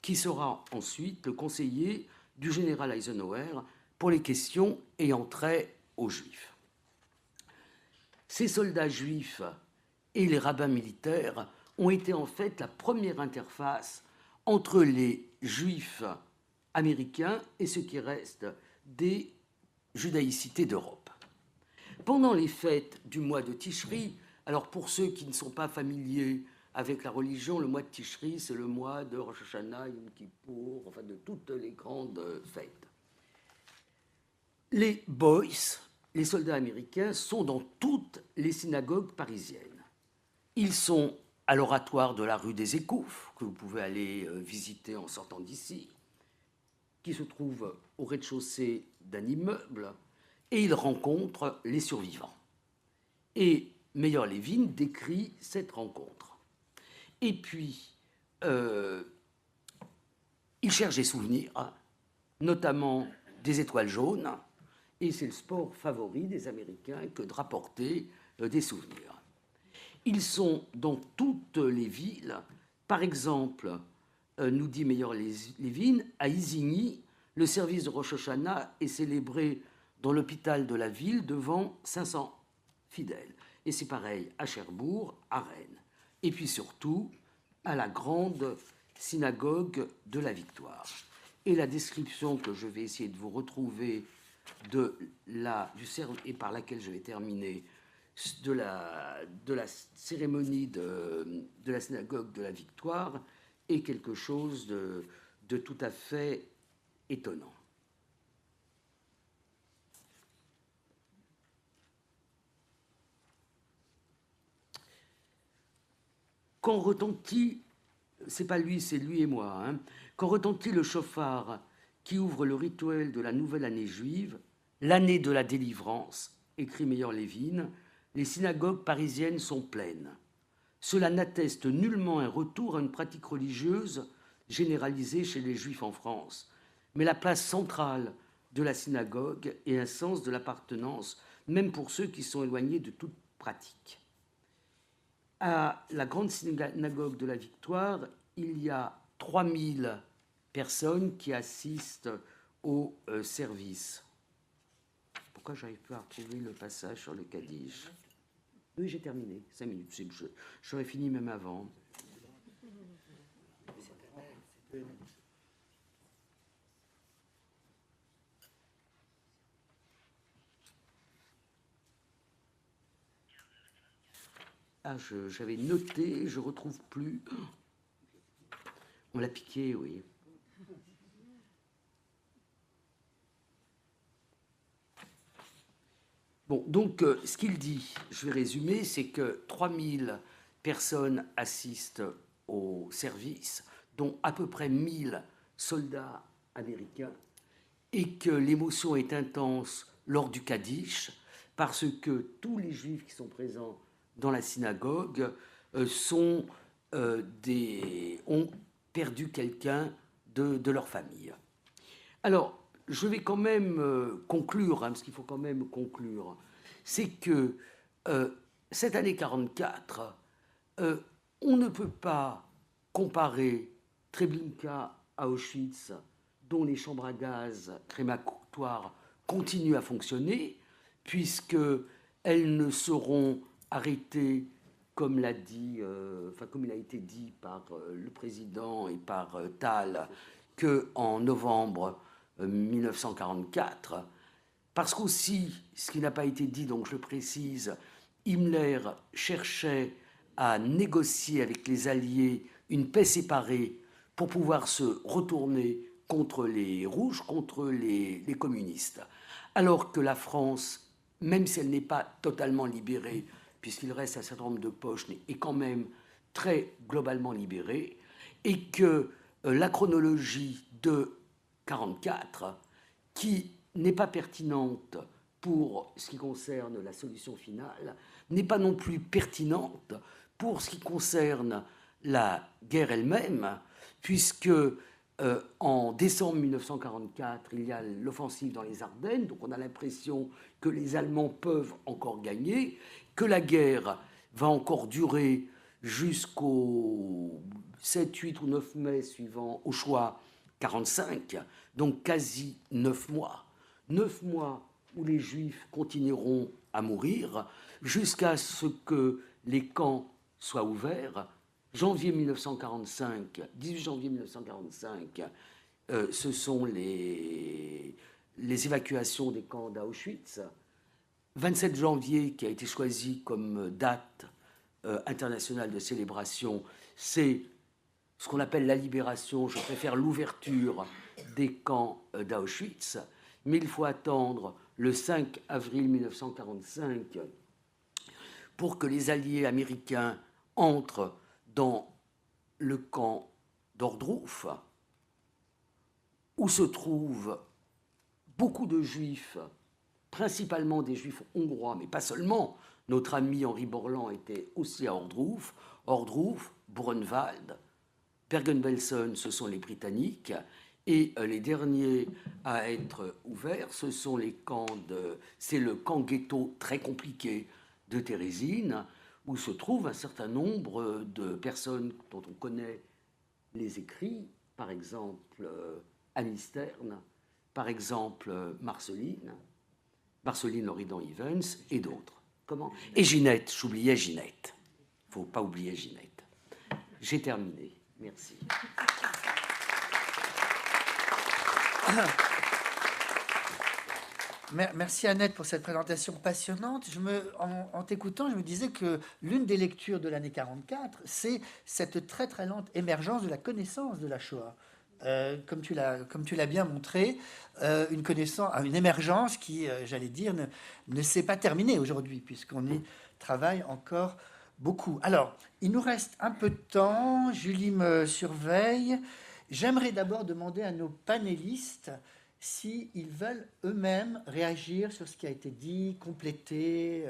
qui sera ensuite le conseiller du général Eisenhower pour les questions ayant trait aux Juifs. Ces soldats juifs et les rabbins militaires ont été en fait la première interface entre les Juifs américains et ce qui reste des judaïcités d'Europe. Pendant les fêtes du mois de Tishri, alors pour ceux qui ne sont pas familiers avec la religion, le mois de Tishri, c'est le mois de Rosh Hashanah, Yom Kippour, enfin de toutes les grandes fêtes. Les boys, les soldats américains, sont dans toutes les synagogues parisiennes. Ils sont à l'oratoire de la rue des Écoufs, que vous pouvez aller visiter en sortant d'ici, qui se trouve au rez-de-chaussée d'un immeuble, et ils rencontrent les survivants. Et Meyer Levin décrit cette rencontre. Et puis, il cherche des souvenirs, notamment des étoiles jaunes, et c'est le sport favori des Américains que de rapporter des souvenirs. Ils sont dans toutes les villes. Par exemple, nous dit Meyer Levin, à Isigny, le service de Rosh Hashanah est célébré dans l'hôpital de la ville devant 500 fidèles. Et c'est pareil à Cherbourg, à Rennes. Et puis surtout, à la grande synagogue de la Victoire. Et la description que je vais essayer de vous retrouver et par laquelle je vais terminer, de la cérémonie de la synagogue de la Victoire est quelque chose de tout à fait étonnant. Quand retentit, c'est pas lui, c'est lui et moi, quand retentit le chauffard qui ouvre le rituel de la nouvelle année juive, l'année de la délivrance, écrit Meyer Levin, les synagogues parisiennes sont pleines. Cela n'atteste nullement un retour à une pratique religieuse généralisée chez les Juifs en France, mais la place centrale de la synagogue et un sens de l'appartenance, même pour ceux qui sont éloignés de toute pratique. À la grande synagogue de la Victoire, il y a 3000 personnes qui assistent au service. Pourquoi j'arrive pas à retrouver le passage sur le Kaddish? Oui, j'ai terminé, 5 minutes. J'aurais fini même avant. Ah, j'avais noté, je ne retrouve plus. On l'a piqué, oui. Bon, donc, ce qu'il dit, je vais résumer, c'est que 3000 personnes assistent au service, dont à peu près 1000 soldats américains, et que l'émotion est intense lors du Kaddish, parce que tous les Juifs qui sont présents dans la synagogue ont perdu quelqu'un de leur famille. Alors, je vais quand même conclure, parce qu'il faut quand même conclure, c'est que cette année 44, on ne peut pas comparer Treblinka à Auschwitz, dont les chambres à gaz crématoires continuent à fonctionner, puisqu'elles ne seront arrêtées, comme l'a dit, comme il a été dit par le président et par Tal, qu'en novembre 1944, parce qu'aussi, ce qui n'a pas été dit, donc je le précise, Himmler cherchait à négocier avec les Alliés une paix séparée pour pouvoir se retourner contre les rouges, contre les communistes. Alors que la France, même si elle n'est pas totalement libérée, puisqu'il reste un certain nombre de poches, est quand même très globalement libérée, et que la chronologie de 1944, qui n'est pas pertinente pour ce qui concerne la solution finale, n'est pas non plus pertinente pour ce qui concerne la guerre elle-même, puisque en décembre 1944, il y a l'offensive dans les Ardennes, donc on a l'impression que les Allemands peuvent encore gagner, que la guerre va encore durer jusqu'au 7, 8 ou 9 mai suivant au choix 45, donc quasi 9 mois. 9 mois où les Juifs continueront à mourir jusqu'à ce que les camps soient ouverts. Janvier 1945, 18 janvier 1945, ce sont les évacuations des camps d'Auschwitz. 27 janvier, qui a été choisi comme date internationale de célébration, c'est ce qu'on appelle la libération, je préfère l'ouverture des camps d'Auschwitz, mais il faut attendre le 5 avril 1945 pour que les alliés américains entrent dans le camp d'Ordruf, où se trouvent beaucoup de juifs, principalement des juifs hongrois, mais pas seulement. Notre ami Henri Borland était aussi à Ordruf. Ordruf, Brunwald, Bergen-Belsen, ce sont les Britanniques. Et les derniers à être ouverts, ce sont les camps c'est le camp ghetto très compliqué de Térésine, où se trouve un certain nombre de personnes dont on connaît les écrits, par exemple Annie Stern, par exemple Marceline Loridan Evans et d'autres. Comment ? Et Ginette, j'oubliais Ginette. Il ne faut pas oublier Ginette. J'ai terminé. Merci. Merci Annette pour cette présentation passionnante. En t'écoutant, je me disais que l'une des lectures de l'année 44, c'est cette très très lente émergence de la connaissance de la Shoah. Comme tu l'as bien montré, une émergence qui, j'allais dire, ne s'est pas terminée aujourd'hui, puisqu'on y travaille encore beaucoup. Alors, il nous reste un peu de temps, Julie me surveille. J'aimerais d'abord demander à nos panélistes s'ils veulent eux-mêmes réagir sur ce qui a été dit, compléter,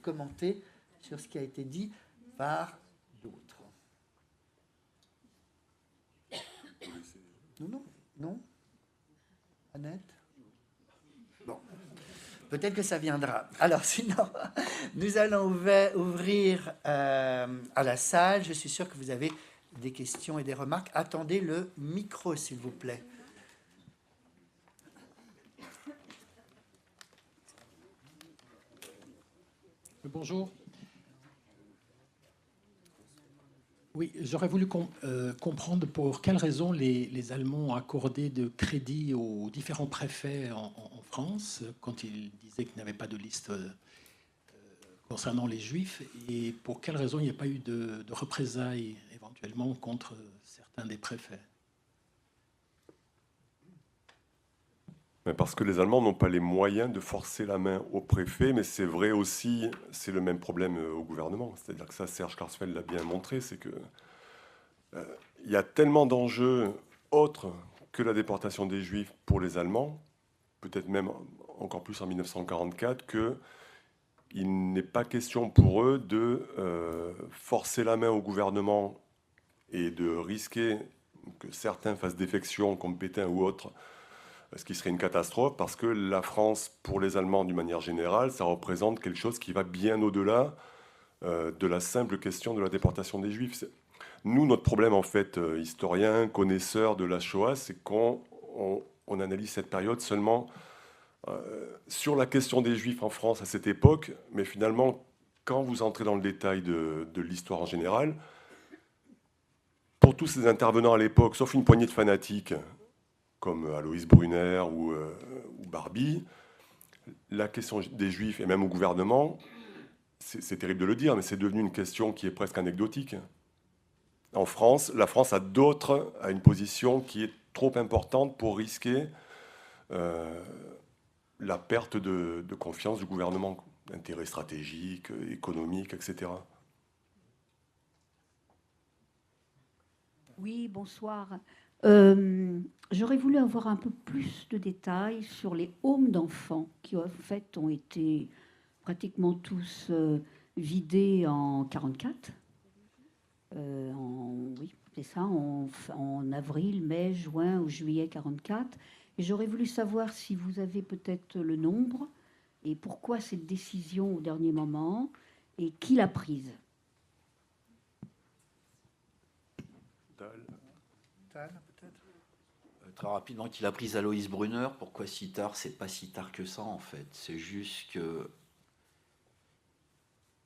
commenter sur ce qui a été dit par d'autres. Non Annette ? Bon. Peut-être que ça viendra. Alors sinon, nous allons ouvrir à la salle. Je suis sûr que vous avez des questions et des remarques. Attendez le micro, s'il vous plaît. Bonjour. Oui, j'aurais voulu comprendre pour quelles raisons les Allemands ont accordé de crédit aux différents préfets en France quand ils disaient qu'il n'y avait pas de liste concernant les Juifs, et pour quelles raisons il n'y a pas eu de représailles éventuellement contre certains des préfets. Mais parce que les Allemands n'ont pas les moyens de forcer la main au préfet, mais c'est vrai aussi, c'est le même problème au gouvernement. C'est-à-dire que ça, Serge Klarsfeld l'a bien montré, c'est que il y a tellement d'enjeux autres que la déportation des Juifs pour les Allemands, peut-être même encore plus en 1944, qu'il n'est pas question pour eux de forcer la main au gouvernement et de risquer que certains fassent défection, comme Pétain ou autres, ce qui serait une catastrophe, parce que la France, pour les Allemands d'une manière générale, ça représente quelque chose qui va bien au-delà de la simple question de la déportation des Juifs. Nous, notre problème, en fait, historien, connaisseur de la Shoah, c'est qu'on on analyse cette période seulement sur la question des Juifs en France à cette époque, mais finalement, quand vous entrez dans le détail de l'histoire en général, pour tous ces intervenants à l'époque, sauf une poignée de fanatiques, comme Aloïs Brunner ou Barbie, la question des Juifs, et même au gouvernement, c'est terrible de le dire, mais c'est devenu une question qui est presque anecdotique. En France, la France a une position qui est trop importante pour risquer la perte de confiance du gouvernement, d'intérêts stratégiques, économiques, etc. Oui, bonsoir. J'aurais voulu avoir un peu plus de détails sur les homes d'enfants qui, en fait, ont été pratiquement tous vidés en 1944. Oui, c'est ça, en avril, mai, juin ou juillet 1944. Et j'aurais voulu savoir si vous avez peut-être le nombre et pourquoi cette décision au dernier moment et qui l'a prise. Très rapidement, qu'il a pris Aloïs Brunner. Pourquoi si tard? C'est pas si tard que ça, en fait. C'est juste que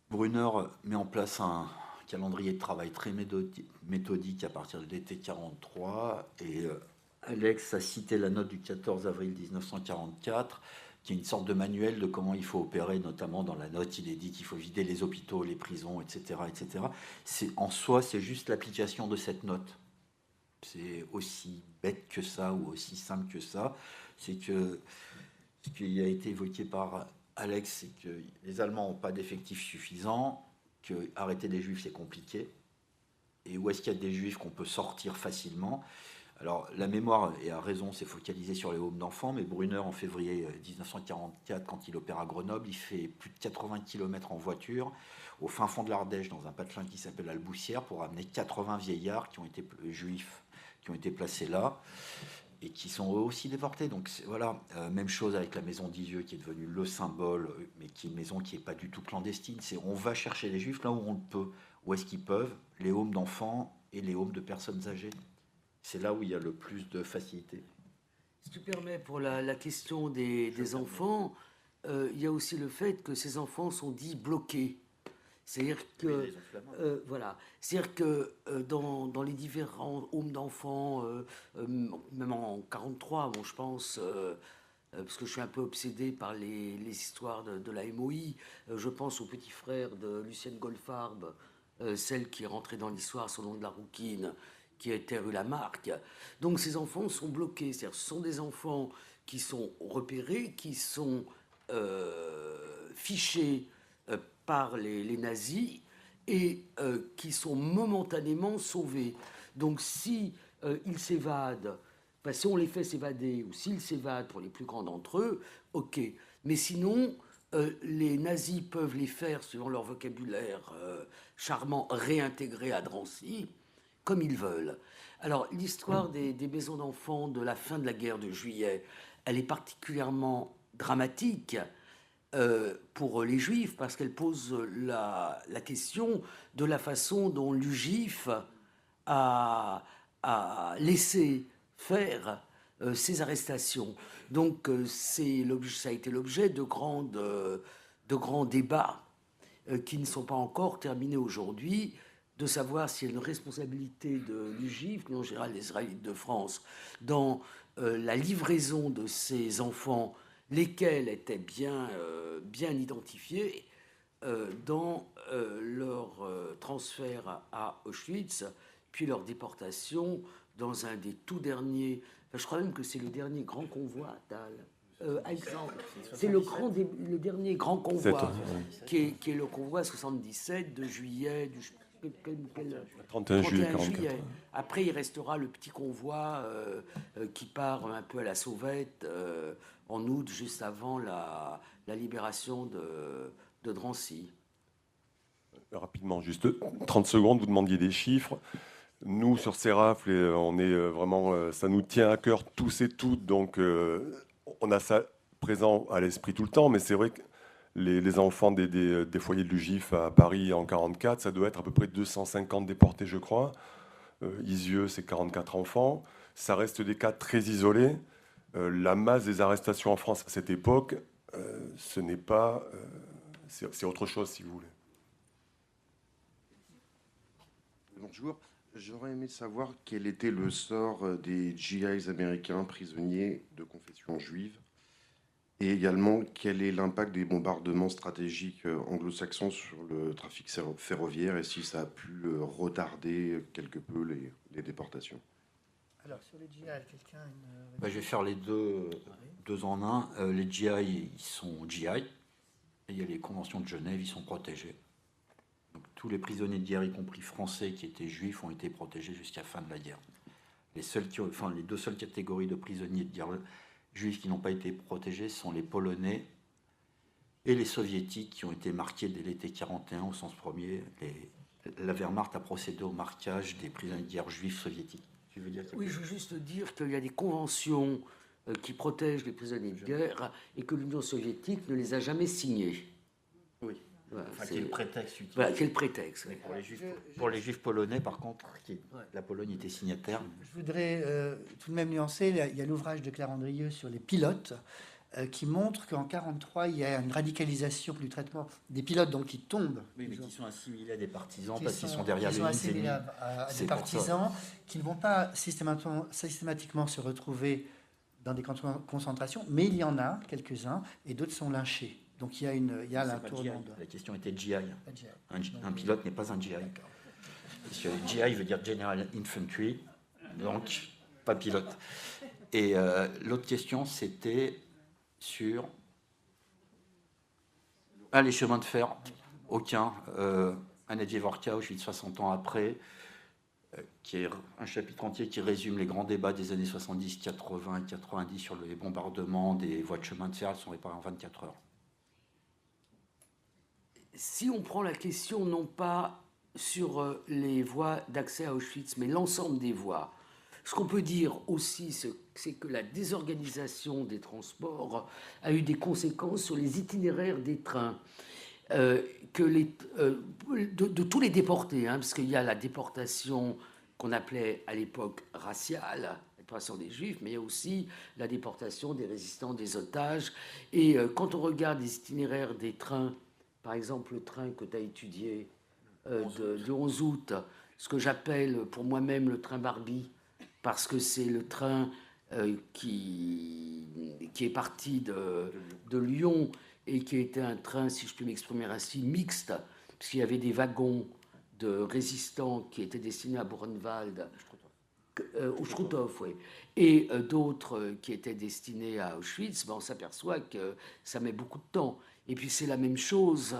Brunner met en place un calendrier de travail très méthodique à partir de l'été 1943. Et Alex a cité la note du 14 avril 1944, qui est une sorte de manuel de comment il faut opérer. Notamment dans la note, il est dit qu'il faut vider les hôpitaux, les prisons, etc. etc. En soi, c'est juste l'application de cette note. C'est aussi bête que ça ou aussi simple que ça. C'est que ce qui a été évoqué par Alex, c'est que les Allemands n'ont pas d'effectifs suffisants, que arrêter des Juifs, c'est compliqué. Et où est-ce qu'il y a des Juifs qu'on peut sortir facilement? Alors, la mémoire, et à raison, s'est focalisée sur les homes d'enfants, mais Brunner, en février 1944, quand il opère à Grenoble, il fait plus de 80 km en voiture, au fin fond de l'Ardèche, dans un patelin qui s'appelle Alboussière, pour amener 80 vieillards qui ont été juifs, qui ont été placés là, et qui sont eux aussi déportés. Donc voilà, même chose avec la maison d'Isieux, qui est devenue le symbole, mais qui est une maison qui n'est pas du tout clandestine. C'est on va chercher les Juifs là où on le peut. Où est-ce qu'ils peuvent? Les homes d'enfants et les homes de personnes âgées. C'est là où il y a le plus de facilité. Si tu permets, pour la question des enfants, il y a aussi le fait que ces enfants sont dits bloqués. C'est-à-dire que, voilà, c'est-à-dire que dans les différents homes d'enfants, même en 1943, bon, je pense, parce que je suis un peu obsédé par les histoires de la MOI, je pense au petit frère de Lucienne Goldfarb, celle qui est rentrée dans l'histoire sous le nom de la Rouquine, qui était rue Lamarck. Donc ces enfants sont bloqués, c'est-à-dire ce sont des enfants qui sont repérés, qui sont fichés par les nazis et qui sont momentanément sauvés. Donc si ils s'évadent, enfin, si on les fait s'évader ou s'ils s'évadent pour les plus grands d'entre eux, ok. Mais sinon, les nazis peuvent les faire, selon leur vocabulaire charmant, réintégrer à Drancy, comme ils veulent. Alors l'histoire des maisons d'enfants de la fin de la guerre de juillet, elle est particulièrement dramatique pour les Juifs, parce qu'elle pose la question de la façon dont l'UGIF a laissé faire ces arrestations. Donc ça a été l'objet de grands débats qui ne sont pas encore terminés aujourd'hui, de savoir s'il y a une responsabilité de l'UGIF, en général les Israélites de France, dans la livraison de ces enfants, lesquels étaient bien identifiés, dans leur transfert à Auschwitz, puis leur déportation dans un des tout derniers, enfin, je crois même que c'est le dernier grand convoi, Alexandre. C'est le dernier grand convoi, qui est le convoi 77 de juillet, du 31 juillet 44. Après, il restera le petit convoi qui part un peu à la sauvette en août, juste avant la libération de Drancy. Rapidement, juste 30 secondes, vous demandiez des chiffres. Nous, sur Séraph, on est vraiment, ça nous tient à cœur tous et toutes, donc on a ça présent à l'esprit tout le temps, mais c'est vrai que les enfants des foyers de l'UGIF à Paris en 1944, ça doit être à peu près 250 déportés, je crois. Isieux, c'est 44 enfants. Ça reste des cas très isolés. La masse des arrestations en France à cette époque, ce n'est pas... c'est autre chose, si vous voulez. Bonjour. J'aurais aimé savoir quel était le sort des GIs américains prisonniers de confession juive et également quel est l'impact des bombardements stratégiques anglo-saxons sur le trafic ferroviaire et si ça a pu retarder quelque peu les déportations. Alors, sur les GI, quelqu'un a une... Je vais faire les deux en un. Les GI, ils sont GI. Et il y a les conventions de Genève, ils sont protégés. Donc, tous les prisonniers de guerre, y compris français qui étaient juifs, ont été protégés jusqu'à la fin de la guerre. Les deux seules catégories de prisonniers de guerre juifs qui n'ont pas été protégés sont les Polonais et les Soviétiques qui ont été marqués dès l'été 1941 au sens premier. La Wehrmacht a procédé au marquage des prisonniers de guerre juifs soviétiques. Tu veux dire quelque chose ? Oui, je veux juste dire qu'il y a des conventions qui protègent les prisonniers de guerre et que l'Union soviétique ne les a jamais signées. Oui. Voilà, quel prétexte utilisé. Voilà, quel prétexte, oui. Pour les juifs polonais, par contre, la Pologne était signataire. Je voudrais tout de même nuancer. Il y a l'ouvrage de Claire Andrieux sur les pilotes qui montre qu'en 1943, il y a une radicalisation du traitement des pilotes donc, qui tombent. Oui, mais qui sont assimilés à des partisans Qui parce qu'ils sont derrière les lignes assimilés ennemies. à des C'est pour ça. partisans qui ne vont pas systématiquement se retrouver dans des camps de concentration, mais il y en a quelques-uns et d'autres sont lynchés. Donc il y a C'est un pas tournant. GI. La question était GI. Pas de GI. Un pilote n'est pas un GI. Parce que GI veut dire General Infantry, donc pas pilote. Et l'autre question, c'était sur les chemins de fer. Aucun. Annette Djevorka, Auschwitz 60 ans après, qui est un chapitre entier qui résume les grands débats des années 70, 80 et 90 sur les bombardements des voies de chemin de fer. Elles sont réparées en 24 heures. Si on prend la question non pas sur les voies d'accès à Auschwitz, mais l'ensemble des voies, ce qu'on peut dire aussi, c'est que la désorganisation des transports a eu des conséquences sur les itinéraires des trains. De tous les déportés, parce qu'il y a la déportation qu'on appelait à l'époque raciale, la déportation des Juifs, mais il y a aussi la déportation des résistants, des otages. Et quand on regarde les itinéraires des trains, par exemple, le train que tu as étudié du 11 août, ce que j'appelle pour moi-même le train Barbie, parce que c'est le train qui est parti de Lyon et qui était un train, si je peux m'exprimer ainsi, mixte, puisqu'il y avait des wagons de résistants qui étaient destinés à Buchenwald, au Struthof, oui, et d'autres qui étaient destinés à Auschwitz. On s'aperçoit que ça met beaucoup de temps. Et puis c'est la même chose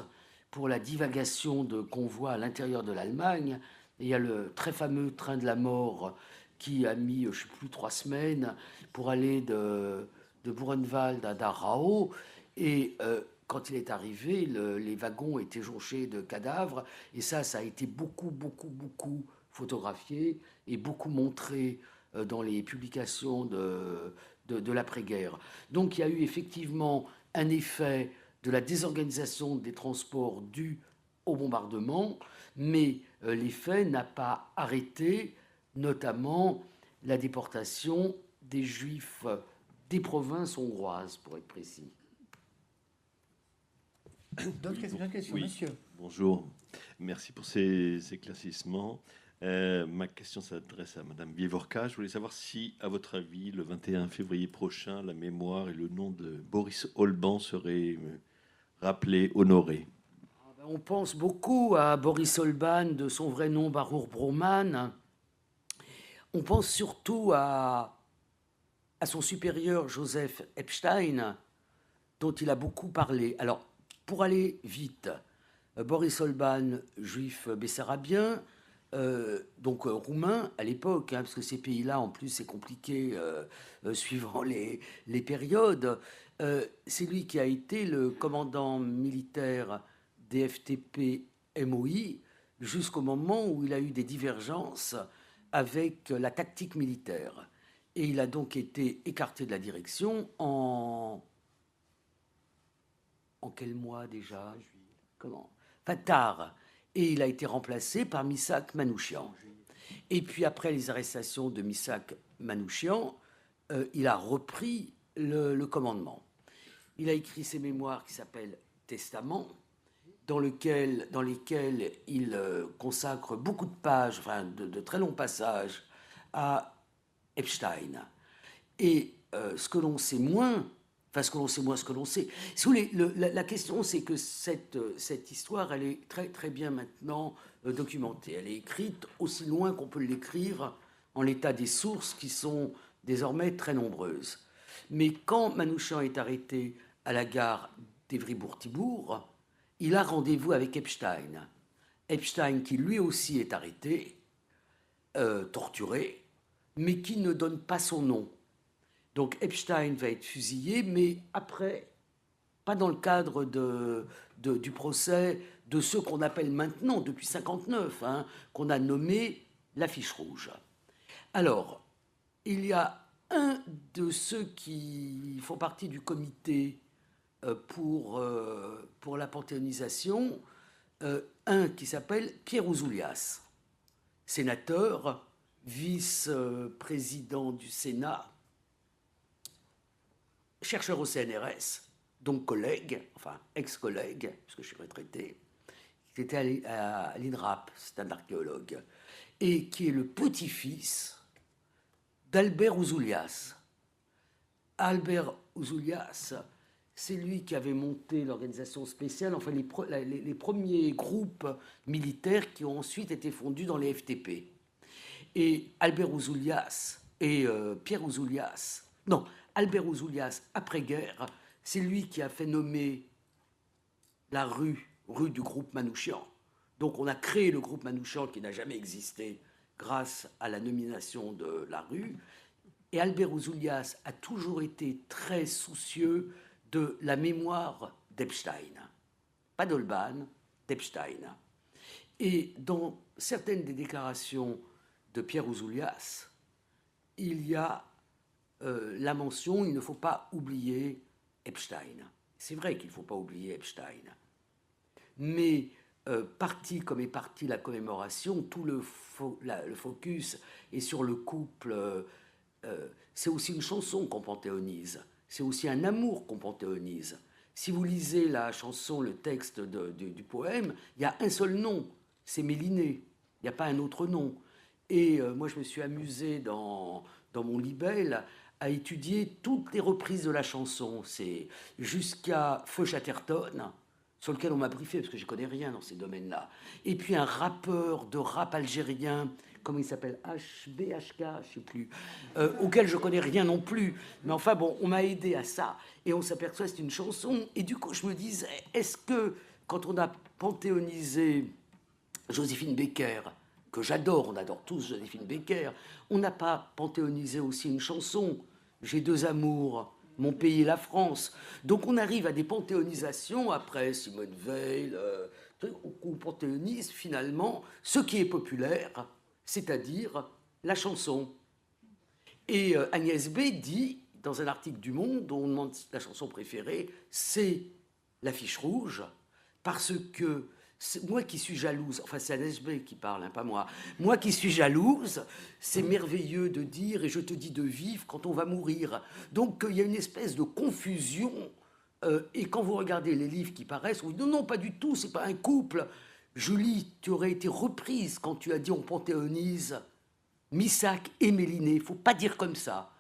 pour la divagation de convois à l'intérieur de l'Allemagne. Il y a le très fameux train de la mort qui a mis, je ne sais plus, 3 semaines pour aller de Buchenwald à Dachau. Et quand il est arrivé, les wagons étaient jonchés de cadavres. Et ça a été beaucoup photographié et beaucoup montré dans les publications de l'après-guerre. Donc il y a eu effectivement un effet de la désorganisation des transports dû au bombardement, mais l'effet n'a pas arrêté, notamment la déportation des Juifs des provinces hongroises, pour être précis. D'autres questions, oui. monsieur. Bonjour, merci pour ces éclaircissements. Ma question s'adresse à Madame Djevorka. Je voulais savoir si, à votre avis, le 21 février prochain, la mémoire et le nom de Boris Olban seraient rappelés, honorés. On pense beaucoup à Boris Olban, de son vrai nom Baruch Broman. On pense surtout à son supérieur Joseph Epstein, dont il a beaucoup parlé. Alors, pour aller vite, Boris Olban, juif bessarabien, donc roumain à l'époque, parce que ces pays-là, en plus, c'est compliqué suivant les périodes. C'est lui qui a été le commandant militaire des FTP-MOI jusqu'au moment où il a eu des divergences avec la tactique militaire. Et il a donc été écarté de la direction en en quel mois déjà? Comment? Enfin, tard. Et il a été remplacé par Missak Manouchian. Et puis après les arrestations de Missak Manouchian, il a repris le commandement. Il a écrit ses mémoires qui s'appellent Testament, dans lesquels il consacre beaucoup de pages, enfin de très longs passages, à Epstein. Et ce que l'on sait moins, enfin ce que l'on sait moins, ce que l'on sait. Si vous voulez, la question, c'est que cette histoire, elle est très très bien maintenant documentée. Elle est écrite aussi loin qu'on peut l'écrire en l'état des sources qui sont désormais très nombreuses. Mais quand Manouchian est arrêté à la gare d'Evry-Bourg-Tibourg, il a rendez-vous avec Epstein. Epstein qui lui aussi est arrêté, torturé, mais qui ne donne pas son nom. Donc Epstein va être fusillé, mais après, pas dans le cadre du procès de ceux qu'on appelle maintenant, depuis 1959, qu'on a nommé l'affiche rouge. Alors, il y a un de ceux qui font partie du comité pour la panthéonisation, un qui s'appelle Pierre Ouzoulias, sénateur, vice-président du Sénat, chercheur au CNRS, donc collègue, enfin ex-collègue, puisque je suis retraité, qui était à l'INRAP, c'est un archéologue, et qui est le petit-fils d'Albert Ouzoulias. Albert Ouzoulias, c'est lui qui avait monté l'organisation spéciale, enfin les premiers groupes militaires qui ont ensuite été fondus dans les FTP. Et Albert Ouzoulias et Pierre Ouzoulias, non, Albert Ouzoulias, après-guerre, c'est lui qui a fait nommer la rue du groupe Manouchian. Donc on a créé le groupe Manouchian qui n'a jamais existé grâce à la nomination de la rue. Et Albert Ouzoulias a toujours été très soucieux de la mémoire d'Epstein. Pas d'Holban, d'Epstein. Et dans certaines des déclarations de Pierre Ouzoulias, il y a la mention, il ne faut pas oublier Epstein. C'est vrai qu'il ne faut pas oublier Epstein. Mais parti comme est partie la commémoration, tout le focus est sur le couple. C'est aussi une chanson qu'on panthéonise. C'est aussi un amour qu'on panthéonise. Si vous lisez la chanson, le texte du poème, il y a un seul nom, c'est Mélinée. Il n'y a pas un autre nom. Et moi, je me suis amusé dans mon libelle à étudier toutes les reprises de la chanson. C'est jusqu'à Feu Chatterton, sur lequel on m'a briefé, parce que je ne connais rien dans ces domaines-là. Et puis un rappeur de rap algérien, comment il s'appelle, HBHK, je ne sais plus, auquel je ne connais rien non plus. Mais enfin, bon, on m'a aidé à ça. Et on s'aperçoit que c'est une chanson. Et du coup, je me disais, est-ce que, quand on a panthéonisé Joséphine Baker, que j'adore, on adore tous Joséphine Baker, on n'a pas panthéonisé aussi une chanson, J'ai deux amours, mon pays et la France. Donc on arrive à des panthéonisations, après Simone Veil, on panthéonise finalement ce qui est populaire, c'est-à-dire la chanson. Et Agnès B. dit, dans un article du Monde, dont on demande la chanson préférée, c'est l'affiche rouge, parce que moi qui suis jalouse, enfin c'est Agnès B. qui parle, pas moi, moi qui suis jalouse, c'est merveilleux de dire, et je te dis de vivre quand on va mourir. Donc il y a une espèce de confusion, et quand vous regardez les livres qui paraissent, on dit non, pas du tout, c'est pas un couple. Julie, tu aurais été reprise quand tu as dit on panthéonise Missak et Mélinée. Il ne faut pas dire comme ça.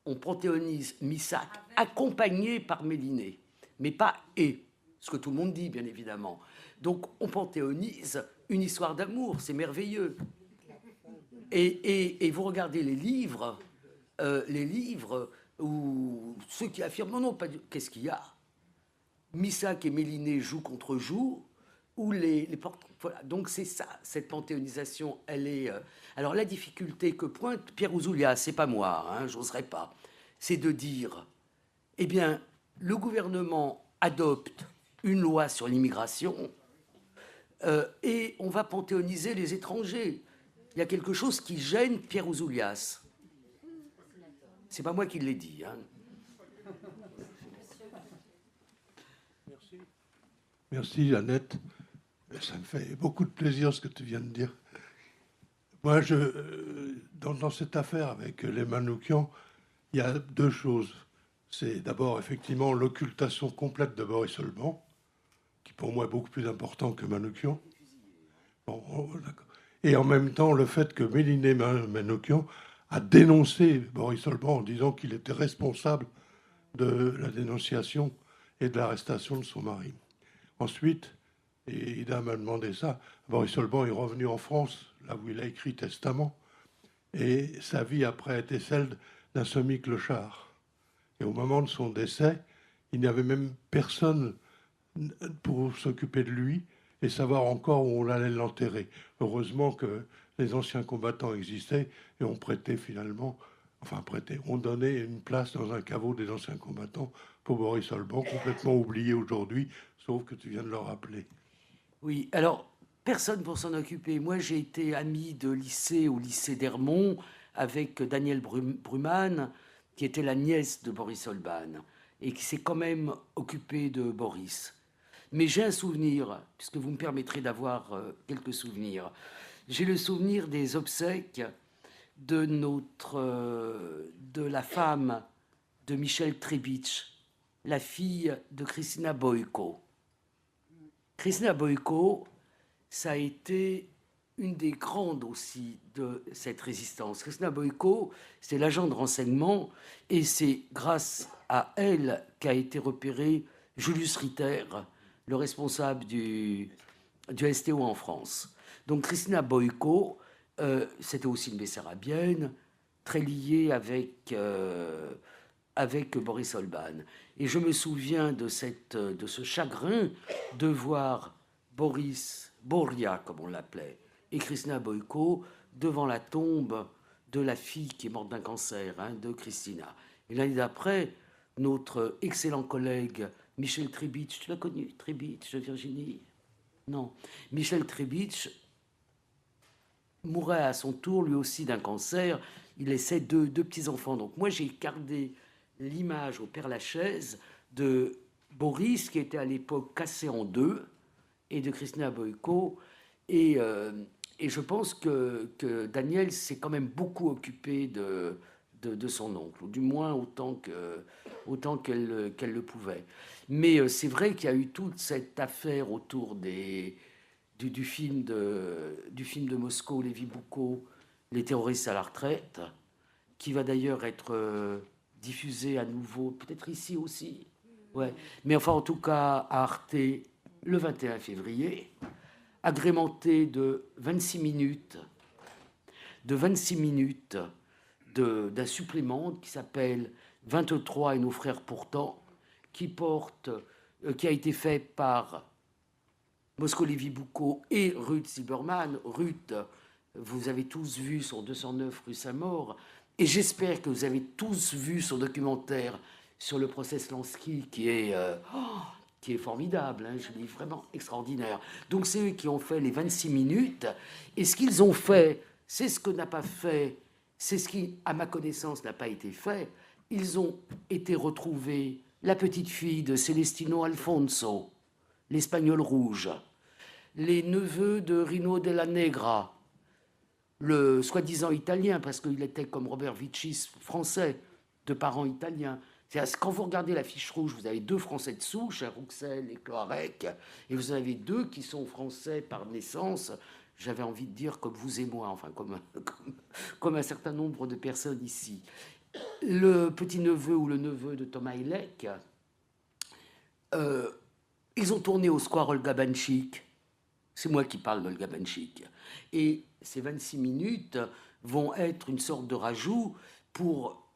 On panthéonise Missak accompagné par Mélinée, mais pas et, ce que tout le monde dit, bien évidemment. Donc on panthéonise une histoire d'amour, c'est merveilleux. Et vous regardez les livres où ceux qui affirment non, pas du... Qu'est-ce qu'il y a? Missak et Mélinée jouent contre jouent, ou les portraits. Voilà. Donc c'est ça, cette panthéonisation, elle est... Alors la difficulté que pointe Pierre Ouzoulias, c'est pas moi, j'oserais pas, c'est de dire, eh bien, le gouvernement adopte une loi sur l'immigration et on va panthéoniser les étrangers. Il y a quelque chose qui gêne Pierre Ouzoulias. C'est pas moi qui l'ai dit. Merci, Annette. Ça me fait beaucoup de plaisir ce que tu viens de dire. Moi, dans cette affaire avec les Manoukian, il y a deux choses. C'est d'abord, effectivement, l'occultation complète de Boris Olban, qui pour moi est beaucoup plus important que Manoukian. Bon, d'accord. Et en même temps, le fait que Méliné Manoukian a dénoncé Boris Olban en disant qu'il était responsable de la dénonciation et de l'arrestation de son mari. Ensuite, et Ida m'a demandé ça, Boris Olban est revenu en France, là où il a écrit Testament, et sa vie après a été celle d'un semi-clochard. Et au moment de son décès, il n'y avait même personne pour s'occuper de lui et savoir encore où on allait l'enterrer. Heureusement que les anciens combattants existaient et ont prêté finalement, ont donné une place dans un caveau des anciens combattants pour Boris Olban, complètement oublié aujourd'hui, sauf que tu viens de le rappeler. Oui, alors, personne pour s'en occuper. Moi, j'ai été ami de lycée au lycée d'Hermont avec Danielle Bruman, qui était la nièce de Boris Olban, et qui s'est quand même occupée de Boris. Mais j'ai un souvenir, puisque vous me permettrez d'avoir quelques souvenirs. J'ai le souvenir des obsèques de la femme de Michel Trebitsch, la fille de Christina Boyko. Christina Boyko, ça a été une des grandes aussi de cette résistance. Christina Boyko, c'est l'agent de renseignement, et c'est grâce à elle qu'a été repéré Julius Ritter, le responsable du STO en France. Donc Christina Boyko, c'était aussi une bessarabienne, très liée avec Boris Olban. Et je me souviens de ce chagrin de voir Boria, comme on l'appelait, et Christina Boyko devant la tombe de la fille qui est morte d'un cancer, de Christina. Et l'année d'après, notre excellent collègue Michel Trebitsch, tu l'as connu, Trebitsch de Virginie? Non. Michel Trebitsch mourait à son tour, lui aussi, d'un cancer. Il laissait deux petits-enfants. Donc moi, j'ai gardé l'image au Père-Lachaise de Boris, qui était à l'époque cassé en deux, et de Christina Boyko. Et je pense que Daniel s'est quand même beaucoup occupé de son oncle, ou du moins autant qu'elle le pouvait. Mais c'est vrai qu'il y a eu toute cette affaire autour du film de Moscou, Lévi Boukho, Les terroristes à la retraite, qui va d'ailleurs être diffusé à nouveau, peut-être ici aussi. Ouais. Mais enfin, en tout cas, à Arte, le 21 février, agrémenté de 26 minutes, d'un supplément qui s'appelle 23 et nos frères pourtant, qui a été fait par Moscou-Lévi Boukho et Ruth Silberman. Ruth, vous avez tous vu son 209 rue Saint-Maur, et j'espère que vous avez tous vu son documentaire sur le procès Slansky, qui est formidable, je dis vraiment extraordinaire. Donc c'est eux qui ont fait les 26 minutes, et ce qu'ils ont fait, c'est ce que n'a pas fait, c'est ce qui, à ma connaissance, n'a pas été fait. Ils ont été retrouvés, la petite fille de Celestino Alfonso, l'Espagnol rouge, les neveux de Rino della Negra, le soi-disant italien, parce qu'il était comme Robert Vicis, français, de parents italiens. Quand vous regardez la fiche rouge, vous avez 2 Français de souche, Rouxel et Cloarec, et vous en avez 2 qui sont Français par naissance. J'avais envie de dire comme vous et moi, enfin comme un certain nombre de personnes ici. Le petit-neveu ou le neveu de Thomas Ilek, ils ont tourné au square Olga Banchik. C'est moi qui parle d'Olga Banchik. Et ces 26 minutes vont être une sorte de rajout pour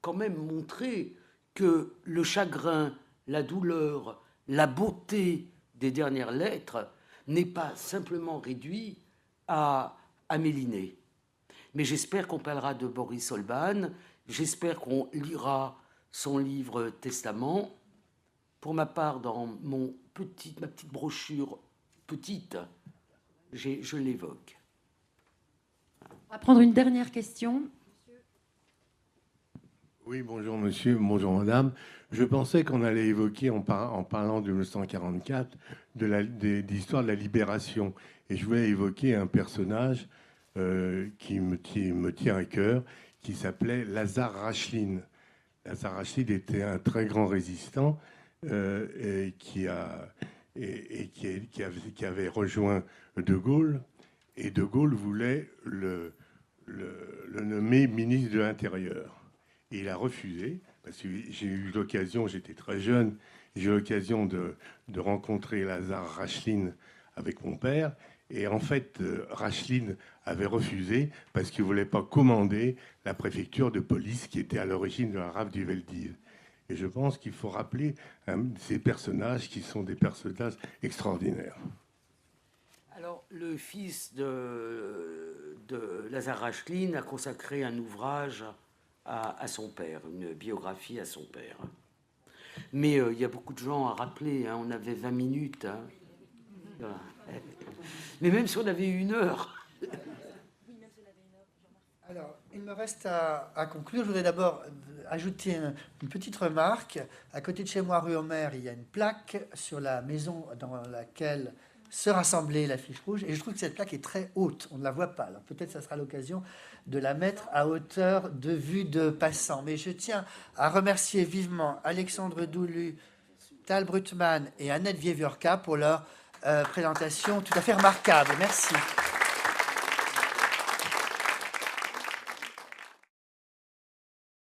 quand même montrer que le chagrin, la douleur, la beauté des dernières lettres n'est pas simplement réduit à Méliné. Mais j'espère qu'on parlera de Boris Olban, j'espère qu'on lira son livre Testament. Pour ma part, dans ma petite brochure petite, je l'évoque. On va prendre une dernière question. Oui, bonjour monsieur, bonjour madame. Je pensais qu'on allait évoquer, en parlant de 1944, de l'histoire de la libération. Et je voulais évoquer un personnage qui me tient à cœur, qui s'appelait Lazare Rachline. Lazare Rachline était un très grand résistant et qui avait rejoint De Gaulle. Et De Gaulle voulait le nommer ministre de l'Intérieur. Et il a refusé, parce que j'ai eu l'occasion, j'étais très jeune, j'ai eu l'occasion de rencontrer Lazare Rachline avec mon père. Et en fait, Rachline avait refusé parce qu'il ne voulait pas commander la préfecture de police qui était à l'origine de la rafle du Veldiv. Et je pense qu'il faut rappeler ces personnages qui sont des personnages extraordinaires. Alors, le fils de Lazare Rachline a consacré un ouvrage à son père, une biographie à son père. Mais il y a beaucoup de gens à rappeler, hein, on avait 20 minutes. Hein. Mais même si on avait 1 heure. Alors, il me reste à conclure. Je voudrais d'abord ajouter une petite remarque. À côté de chez moi, rue Homer, il y a une plaque sur la maison dans laquelle se rassemblait l'affiche rouge. Et je trouve que cette plaque est très haute. On ne la voit pas. Alors peut-être ça sera l'occasion de la mettre à hauteur de vue de passants. Mais je tiens à remercier vivement Alexandre Doulu, Tal Brutman et Annette Wiewiórka pour leur présentation tout à fait remarquable. Merci.